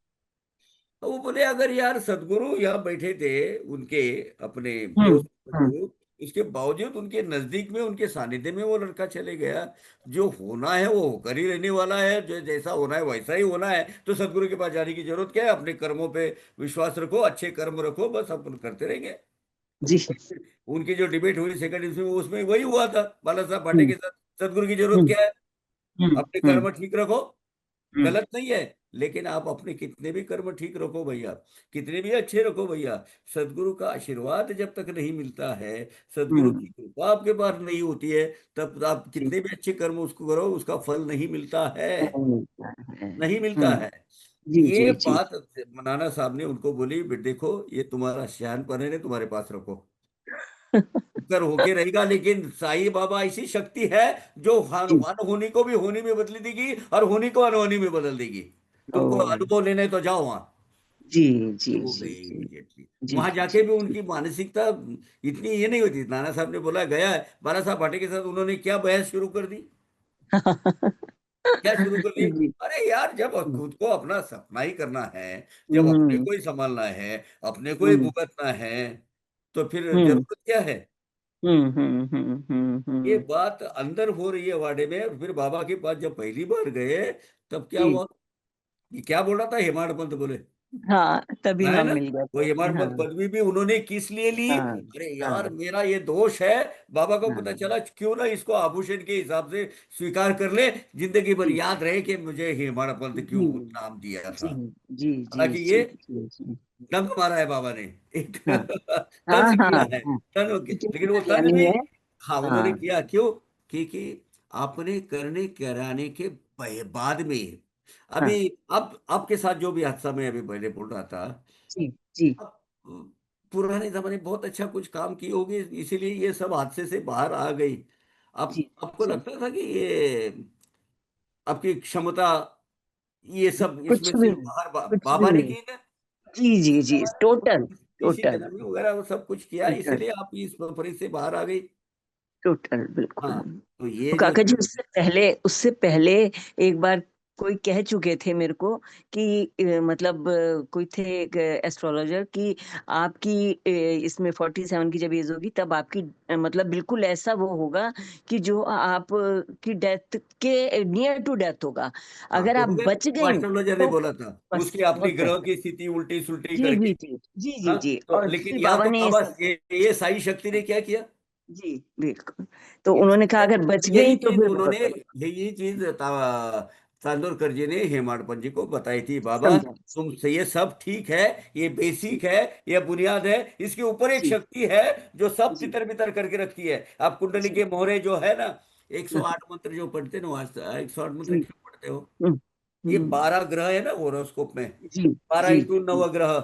तो वो बोले, अगर यार सदगुरु यहाँ बैठे थे, उनके अपने हम्म। दोस्त हम्म। सदगुरु, इसके बावजूद उनके नजदीक में, उनके सानिध्य में वो लड़का चले गया। जो होना है वो होकर ही रहने वाला है, जो जैसा होना है वैसा ही होना है। तो सदगुरु के पास जाने की जरूरत क्या है? अपने कर्मों पे विश्वास रखो, अच्छे कर्म रखो, बस अपन करते रहेंगे। जी। उनकी जो डिबेट हुई सेकंड में, उसमें वही हुआ था बाला साहब भाटे हम्म के साथ। सदगुरु की जरूरत हम्म क्या है? हम्म अपने हम्म कर्म ठीक रखो, हम्म गलत नहीं है। लेकिन आप अपने कितने भी कर्म ठीक रखो भैया, कितने भी अच्छे रखो भैया, सदगुरु का आशीर्वाद जब तक नहीं मिलता है, सदगुरु हम्म, की कृपा आपके पास नहीं होती है, तब आप जी, कितने भी अच्छे कर्म उसको करो, उसका फल नहीं मिलता है। नहीं मिलता है। नहीं मिलता है। जी ये जी जी। बात नाना साहब ने उनको बोली, "बेटे देखो, ये तुम्हारा शयानपन है, तुम्हारे पास रखो, कर होके रहेगा, लेकिन साईं बाबा ऐसी शक्ति है जो जी अनहोनी को भी होनी में बदल देगी और होनी को अनहोनी में बदल देगी। ओ तुमको अनुभव लेने तो जाओ वहां।" जी जी हो जी गई जी इमीडिएटली। जी वहां जाके जी भी जी। उनकी मानसिकता इतनी ये नहीं होती। नाना साहब ने बोला गया है, बाला साहब भाटे के साथ उन्होंने क्या बहस शुरू कर दी, क्या शुरू कर दी? जी। अरे यार, जब खुद को अपना सपना ही करना है, जब अपने हम्म को ही संभालना है, अपने को ही हम्म भुगतना है, तो फिर हम्म जरूरत क्या है? ये हम्म। बात अंदर हो रही है वाडे में। फिर बाबा के पास जब पहली बार गए, तब क्या जी हुआ? ये क्या बोल रहा था? हेमाड पंत बोले, हाँ, तभी है नाम ना, मिल गया वो था। हेमाड पंत हाँ पदवी भी उन्होंने किस लिए ली? हाँ अरे यार, हाँ मेरा ये दोष है। बाबा को पता हाँ। चला, क्यों ना इसको आभूषण के हिसाब से स्वीकार कर ले, जिंदगी भर जी याद रहे कि मुझे हेमाड पंत क्यों जी नाम दिया जी था। जी जी हालांकि जी ये जी जी। दंग मारा है बाबा ने, एक हाँ हाँ तंज हाँ किया है, हाँ। तंज हो के। ठीक है, लेकिन वो तंज कल्याणी भी, है। हाँ, उन्होंने हाँ किया क्यों? क्योंकि आपने करने कराने के बाद में, हाँ। अभी अब आपके साथ जो भी हादसा मैं अभी पहले बोल रहा था, जी जी अब पुराने जमाने में बहुत अच्छा कुछ काम किए होंगे, इसीलिए ये सब हादसे से बाहर आ गई। अब जी आपको जी। लगता था कि ये आपकी क्षमता, ये सब इसमें कुछ से भी नहीं, बाहर कुछ भी बाबा ने नहीं। की ना? जी जी जी, बाबा टोटल ने ऋषि टोटल गजबी वगैरह वो सब कुछ किया, टोटल इसीलिए आप इस पंपरी से बाहर आ गई। टोटल बिल्कुल। हाँ, तो तो ये जो काका जी, उससे पहले एक बार कोई कह चुके थे मेरे को कि मतलब कोई थे एक एस्ट्रोलॉजर कि आपकी इसमें 47 की जब एज होगी तब आपकी मतलब बिल्कुल ऐसा वो होगा कि जो आप की डेथ के नियर टू डेथ होगा। हाँ, अगर तो आप हो गए। बच वो गई एस्ट्रोलॉजर ने तो बोला था, बस उसकी अपनी बहुत ग्रह बेहतर। की स्थिति उल्टी सुल्टी जी करके। जी जी जी जी हाँ, जी। तो और लेकिन फिर यहाँ बाबा तो ने बाबा ये साई शक्ति ने क्या किया? जी बिल्कुल। तो ये उन्होंने कहा चीज, अगर बच यही गई तो चीज फिर उन्होंने, बहुत बढ़िया। यही चीज चांदोरकर जी ने हेमाडपंत जी को बताई थी, बाबा समझा। तुम से ये सब ठीक है, ये बेसिक है, ये बुनियाद है, इसके ऊपर एक जी शक्ति है जो सब जी तितर बितर करके रखती है। आप कुंडली जी के मोहरे जो है ना, हम्म, 108 मंत्र जो पढ़ते हैं ना, 108 मंत्र जी क्यों पढ़ते हो? हम्म, ये हम्म, 12 ग्रह है ना होरोस्कोप में, जी 12 जी इंटू जी। नवग्रह,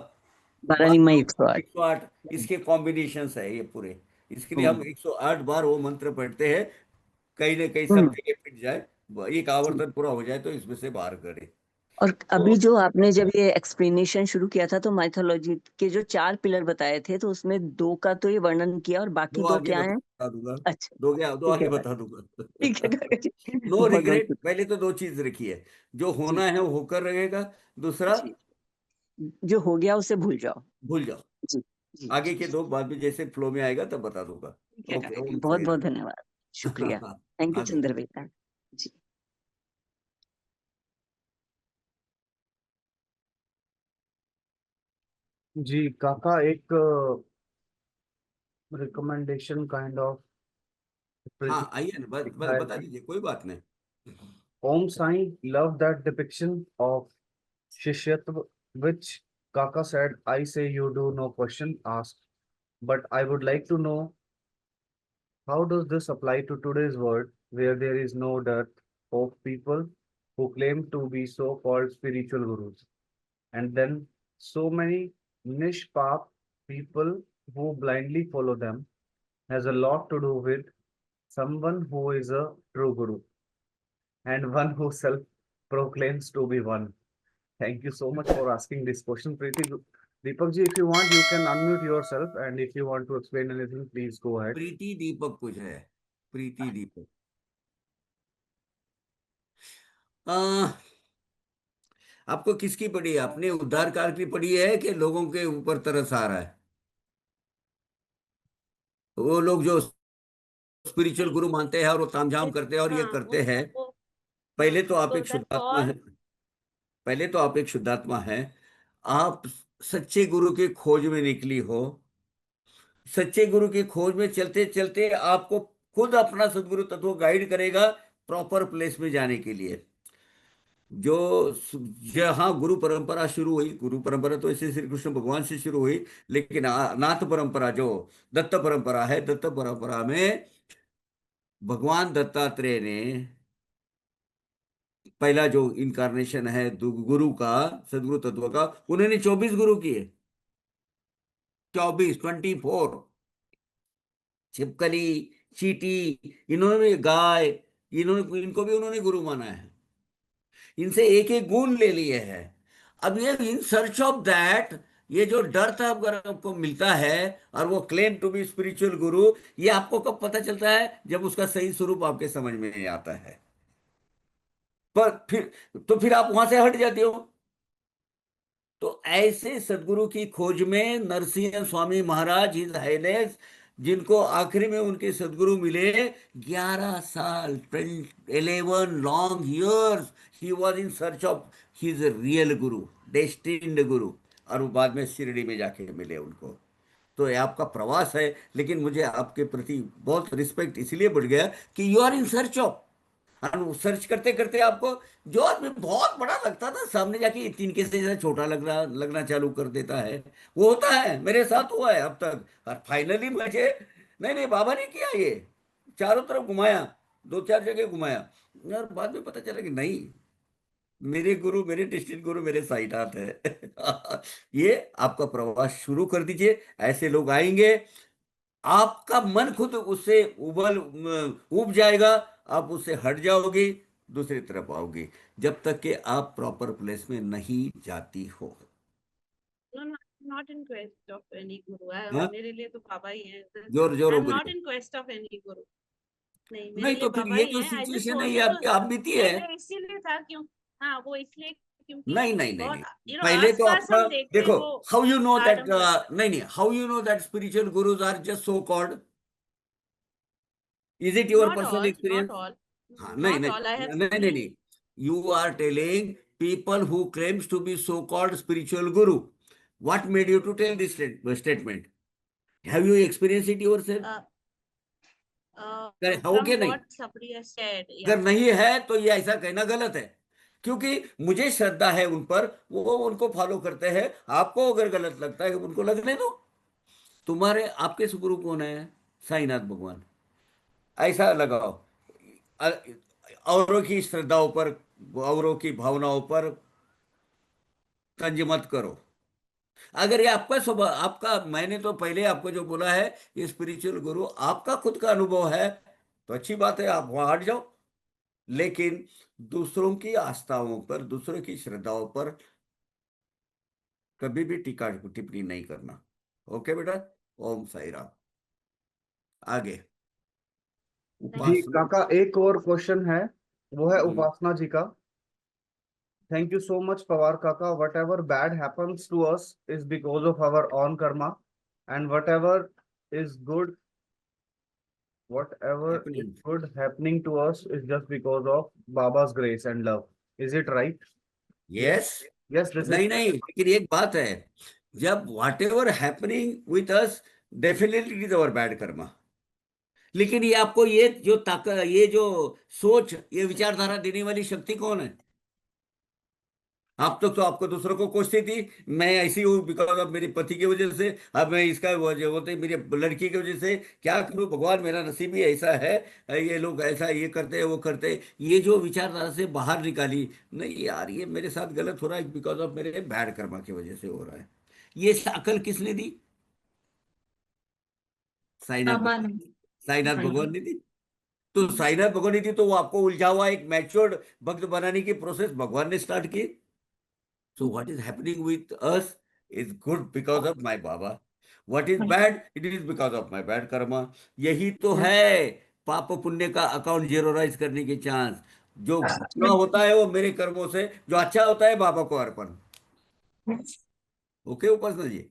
12 मई 108। 108, इसके कॉम्बिनेशन है ये पूरे। इसके लिए हम हम्म 108 बार वो मंत्र पढ़ते हैं, कहीं ना कहीं सब हम्म, जगह पिट जाए, एक जी। आवर्तन पूरा हो जाए तो इसमें से बाहर करे। और अभी तो जो आपने जब ये एक्सप्लेनेशन शुरू किया था तो माइथोलॉजी के जो 4 पिलर बताए थे तो उसमें 2 का तो ये वर्णन किया और बाकी दो 2 आगे क्या है? बता दूंगा, अच्छा, दो ठीक है आगे काका बता जी। दूंगा। ठीक है काका जी। नो बहुत बहुत रिग्रेट, शुक्रिया। पहले तो दो चीज रखी है, जो जी होना है वो होकर रहेगा, दूसरा जी। जो हो गया उसे भूल जाओ। भूल जाओ। जी जी आगे जी। के दो बाद में जैसे फ्लो में आएगा तब बता दूंगा। ठीक है ओके, काका जी, ओम बहुत साई बहुत राम। धन्यवाद। शुक्रिया। थैंक यू आगे। चंद्र बेटा जी। जी काका, एक रिकमेंडेशन काइंड ऑफ हाँ, आइए ना, लिखा है बता कि दीजिए, कोई बात नहीं। Om Sai loved that depiction of Shishyatva, which Kaka said, I say you do, no question asked. But I would like to know, how does this apply to today's world where there is no dearth of people who claim to be so-called spiritual gurus? And then so many nishpap people who blindly follow them has a lot to do with someone who is a true guru and one who self-proclaims to be one. Thank you so much for asking this question, Preeti. Deepak ji, if you want, you can unmute yourself, and if you want to explain anything, please go ahead. प्रीति दीपक कुछ है, प्रीति दीपक। आ, आपको किसकी पड़ी है? अपने उद्धारकार की पड़ी है कि लोगों के ऊपर तरस आ रहा है? वो लोग जो स्पिरिचुअल गुरु मानते हैं और वो तामझाम करते हैं और ये हाँ करते हैं, वो पहले हाँ तो आप तो एक दैट्स शुद्धात्मा ऑल। है। पहले तो आप एक शुद्धात्मा है। आप सच्चे गुरु की खोज में निकली हो। सच्चे गुरु की खोज में चलते चलते आपको खुद अपना सदगुरु तत्व गाइड करेगा प्रॉपर प्लेस में जाने के लिए। जो जहाँ गुरु परंपरा शुरू हुई, गुरु परंपरा तो ऐसे श्री कृष्ण भगवान से शुरू हुई, लेकिन नाथ परंपरा जो दत्त परंपरा है, दत्त परंपरा में भगवान दत्तात्रेय ने पहला जो इनकारनेशन है गुरु का, सदगुरु तत्व का, उन्होंने 24 गुरु किए। 24 छिपकली, चींटी, इन्होंने भी गाय, इनको भी उन्होंने गुरु माना है। इनसे एक एक गुण ले लिए हैं। अब ये इन सर्च ऑफ दैट, ये जो डर था अगर आपको मिलता है और वो क्लेम टू बी स्पिरिचुअल गुरु, ये आपको कब पता चलता है? जब उसका सही स्वरूप आपके समझ में नहीं आता है। पर फिर आप वहां से हट जाते हो। तो ऐसे सदगुरु की खोज में नरसिंह स्वामी महाराज हिज हाइनेस, जिनको आखिरी में उनके सदगुरु मिले, 11 साल, 11 long years he was in search of his real Guru, destined गुरु। और वो बाद में शिरडी में जाके मिले उनको। तो ये आपका प्रवास है, लेकिन मुझे आपके प्रति बहुत रिस्पेक्ट इसलिए बढ़ गया कि you are in search of. और सर्च करते करते आपको जो आदमी बहुत बड़ा लगता था, सामने जाके ये तिनके से जैसा छोटा लगना चालू कर देता है। वो होता है, मेरे साथ हुआ है अब तक। और फाइनली मुझे, नहीं नहीं बाबा ने किया ये, चारों तरफ घुमाया, 2-4 जगह घुमाया, और बाद में पता चला कि नहीं, मेरे गुरु, मेरे डिस्ट्रिक्ट गुरु मेरे साइनाथ है। ये आपका प्रवास शुरू कर दीजिए, ऐसे लोग आएंगे, आपका मन खुद उससे उब जाएगा, आप उससे हट जाओगी, दूसरी तरफ आओगी, जब तक कि आप प्रॉपर प्लेस में नहीं जाती हो। No no, not in quest of any guru. हाँ? मेरे लिए तो बाबा ही है। जोर जोर आई एम नॉट बोलिए। इन क्वेस्ट ऑफ एनी गुरु। नहीं, मेरे नहीं लिए तो फिर बाबा ये ही जो है। आई जस्ट सिचुएशन है ये वांटेड आपकी आप बीती है। ये इसीलिए था क्यों। हाँ, वो इसलिए क्योंकि नहीं नहीं नहीं बहुत नहीं, पहले आस तो पास आपका हम देखते देखो, वो how you know that, garden करते हैं। नहीं नहीं, how you know that spiritual gurus are just so called? Is it your not personal all, experience? Not all, हाँ, नहीं नॉट नहीं ऑल। आई हैव नहीं नहीं नहीं, scene. you are telling people who claims to be so-called spiritual guru. What made you to tell this statement? Have you experienced it yourself? हो From क्या नहीं? what Sapriya said, अगर yeah. नहीं है तो ये ऐसा कहना गलत है, क्योंकि मुझे श्रद्धा है उन पर, वो उनको फॉलो करते हैं। आपको अगर गलत लगता है उनको लगने दो। तुम्हारे आपके गुरु कौन है? साईनाथ भगवान। ऐसा लगाओ, अ- औरों की श्रद्धाओं पर, औरों की भावनाओं पर तंज मत करो। अगर ये आपका स्वभाव, आपका, मैंने तो पहले आपको जो बोला है, ये स्पिरिचुअल गुरु आपका खुद का अनुभव है, तो अच्छी बात है, आप वहां हट जाओ। लेकिन दूसरों की आस्थाओं पर, दूसरों की श्रद्धाओं पर कभी भी टीका टिप्पणी नहीं करना। ओके बेटा? ओम साई राम। आगे जी उपासना। काका, एक और क्वेश्चन है, वो है हम्म, उपासना जी का। Thank you so much, Pawar Kaka. Whatever bad happens to us is because of our own karma, and whatever is happening. good happening to us is just because of Baba's grace and love. Is it right? Yes. Yes, this is नहीं नहीं, लेकिन एक बात है, जब what ever happening with us, definitely it is our bad Karma. लेकिन ये आपको ये जो ताकत, ये जो सोच, ये विचारधारा देने वाली शक्ति कौन है? आप तो आपको दूसरों को कोसती थी, मैं ऐसी हूँ बिकॉज ऑफ मेरे पति की वजह से, अब मैं इसका वजह होते मेरी लड़की की वजह से, क्या करूँ भगवान, मेरा नसीब ही ऐसा है, ये लोग ऐसा ये करते हैं वो करते हैं, ये जो विचारधारा से बाहर निकाली, नहीं यार ये मेरे साथ गलत हो रहा है बिकॉज ऑफ मेरे बैड कर्मा की वजह से हो रहा है। ये अकल किसने दी? साईनाथ भगवान ने। साईनाथ भगवान ने दी। तो साईनाथ भगवान ने दी, तो वो आपको उलझा हुआ एक मैच्योर्ड भक्त बनाने की प्रोसेस भगवान ने स्टार्ट की। So what is happening with us is good because of my Baba. What is bad? It is because of my bad karma. यही तो है पाप पुण्य का अकाउंट जीरोराइज करने की चांस। जो बुरा होता है वो मेरे कर्मों से, जो अच्छा होता है बाबा को अर्पण। Okay Upasana ji?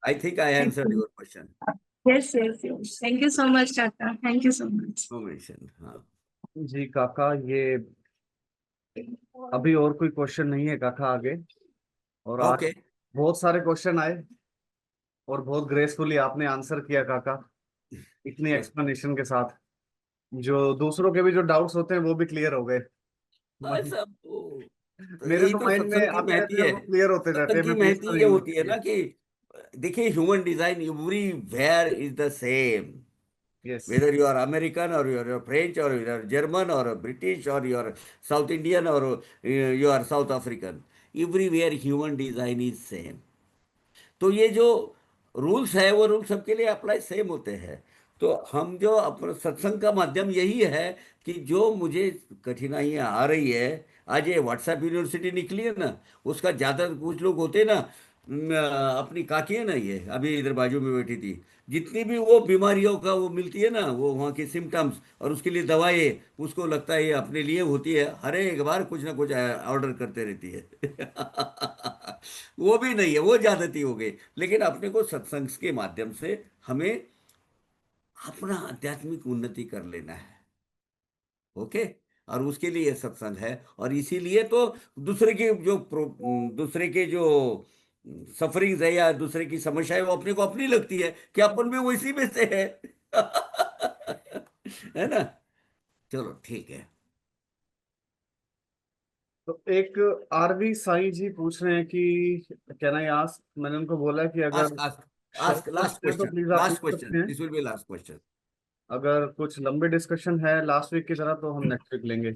I think I answered your question. Yes, yes, yes. Thank you so much, Kaka. Thank you so much. Information. हाँ जी काका, ये अभी और कोई क्वेश्चन नहीं है काका आगे। और आज ओके। बहुत सारे क्वेश्चन आए और बहुत ग्रेसफुली आपने आंसर किया काका, इतनी एक्सप्लेनेशन के साथ। जो दूसरों के भी जो डाउट्स होते हैं वो भी क्लियर हो गए। ऐसा तो मेरे यही तो तो माइंड में सत्संग की आते महती रहते हैं, है। वो क्लियर होते जाते सत्संग हैं, की मैं पूछता महती ये नहीं हूँ होती है उसके ना लिए। कि देखिए, human design everywhere is the same, yes. whether you are American or you are French or you are German or British or you are South Indian or you are South African, everywhere human design is same। तो ये जो rules है वो rule सबके लिए apply same होते हैं। तो हम जो अपना सत्संग का माध्यम यही है कि जो मुझे कठिनाइयाँ आ रही है, आज ये व्हाट्सएप यूनिवर्सिटी निकली है ना, उसका ज़्यादा कुछ लोग होते हैं ना, अपनी काकी है ना, ये अभी इधर बाजू में बैठी थी, जितनी भी वो बीमारियों का वो मिलती है ना, वो वहाँ की सिम्टम्स और उसके लिए दवाएं, उसको लगता है ये अपने लिए होती है, हर एक बार कुछ ना कुछ ऑर्डर करते रहती है। वो भी नहीं है, वो ज्यादती हो गई। लेकिन अपने को सत्संग के माध्यम से हमें अपना आध्यात्मिक उन्नति कर लेना है। ओके। और उसके लिए ये सत्संग है, और इसीलिए तो दूसरे की जो दूसरे के जो सफरिंग्स है या दूसरे की समस्या है वो अपने को अपनी लगती है कि अपन भी वैसी में से है। है ना। चलो ठीक है। तो एक आरवी साईं जी पूछ रहे हैं कि कैन आई आस्क, मैंने उनको बोला कि अगर ask ask short ask last question है तो क्वेश्चन, प्लीज आप पूछ लास्ट सकते क्वेश्चन, हैं। This will be last question. अगर कुछ लंबे डिस्कशन है लास्ट वीक की तरह तो हम नेक्स्ट वीक लेंगे।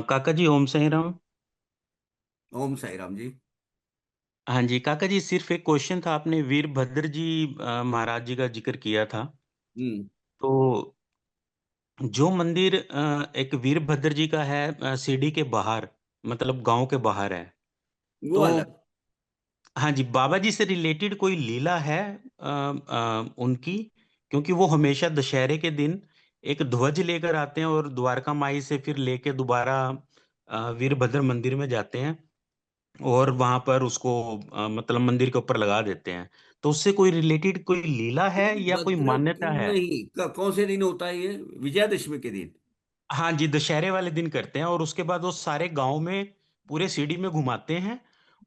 काका जी ओम साई राम। ओम साई राम जी। हाँ जी काका जी, सिर्फ एक क्वेश्चन था, आपने वीरभद्र जी महाराज जी का जिक्र किया था। हम्म। तो जो मंदिर एक वीरभद्र जी का है सीडी के बाहर, मतलब गांव के बाहर है, वो तो अलग। हाँ जी बाबा जी से रिलेटेड कोई लीला है उनकी? क्योंकि वो हमेशा दशहरे के दिन एक ध्वज लेकर आते हैं और द्वारका माई से फिर लेके दोबारा वीरभद्र मंदिर में जाते हैं और वहां पर उसको मतलब मंदिर के ऊपर लगा देते हैं। तो उससे कोई रिलेटेड कोई लीला है या कोई वीरभद्र मान्यता है? नहीं, कौन से दिन होता है ये? विजयादशमी के दिन। हाँ जी, दशहरे वाले दिन करते हैं और उसके बाद वो सारे गांव में पूरे सीढ़ी में घुमाते हैं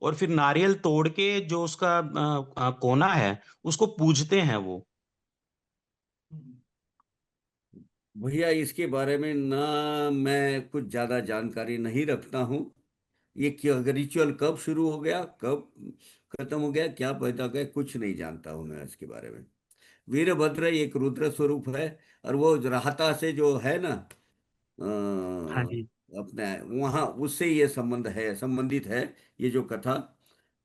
और फिर नारियल तोड़ के जो उसका कोना है उसको पूजते हैं वो। भैया इसके बारे में ना मैं कुछ ज्यादा जानकारी नहीं रखता हूँ। ये क्या रिचुअल कब शुरू हो गया, कब खत्म हो गया, क्या पैदा गया, कुछ नहीं जानता हूँ मैं इसके बारे में। वीरभद्र एक रुद्र स्वरूप है, और वो राहता से जो है ना, हाँ जी। अपने वहाँ उससे ये संबंध है, संबंधित है ये जो कथा।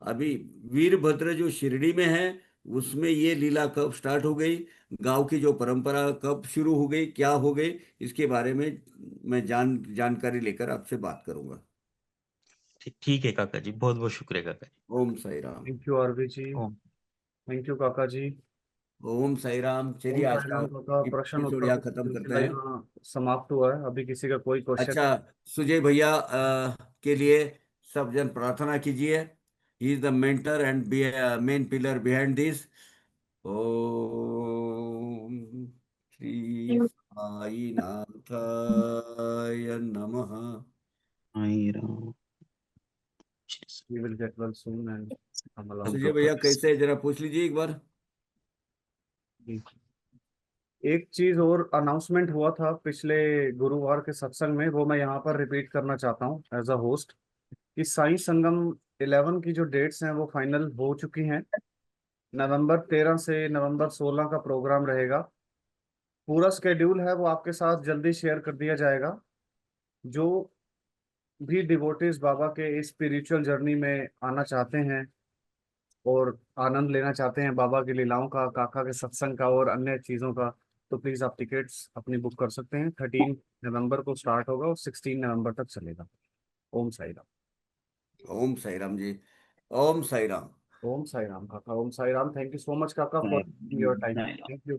अभी वीरभद्र जो शिरडी में है, उसमें ये लीला कब स्टार्ट हो गई, गांव की जो परंपरा कब शुरू हो गई, क्या हो गई, इसके बारे में मैं जानकारी लेकर आपसे बात करूंगा। ठीक है काका जी, बहुत बहुत शुक्रिया Kaka ji. Om Sai Ram. Thank you Aarvi ji. Om. Thank you Kaka ji. Om Sai Ram. चलिए ओम आज का साईराम काका, प्रश्न एपिसोड उत्तर यहाँ का खत्म करते सिलसिला हैं। यहाँ समाप्त हुआ है। अभी किसी का कोई क्वेश्चन? अच्छा, सुजय भैया के लिए सब जन प्रार्थना कीजिए। He is the mentor and main pillar behind this. Om Shri Sai नाथाय नमः। Sai Ram. We will get well soon and Sujay भैया कैसे है, जरा पूछ लीजिए एक बार। एक चीज और अनाउंसमेंट हुआ था पिछले गुरुवार के सत्संग में, वो मैं यहाँ पर रिपीट करना चाहता हूँ एज अ होस्ट, कि साई संगम 11 की जो डेट्स हैं वो फाइनल हो चुकी हैं। नवंबर 13 से नवंबर 16 का प्रोग्राम रहेगा। पूरा स्केड्यूल है वो आपके साथ जल्दी शेयर कर दिया जाएगा। जो भी डिवोटीज बाबा के इस स्पिरिचुअल जर्नी में आना चाहते हैं और आनंद लेना चाहते हैं बाबा की लीलाओं का, काका के सत्संग का और अन्य चीज़ों का, तो प्लीज़ आप टिकट्स अपनी बुक कर सकते हैं। 13 नवंबर को स्टार्ट होगा और 16 नवंबर तक चलेगा। ओम साई राम। ओम साई राम जी। ओम साई राम। ओम Sai Ram Kaka. Om Sai Ram. Thank you so much Kaka for your time. Thank you.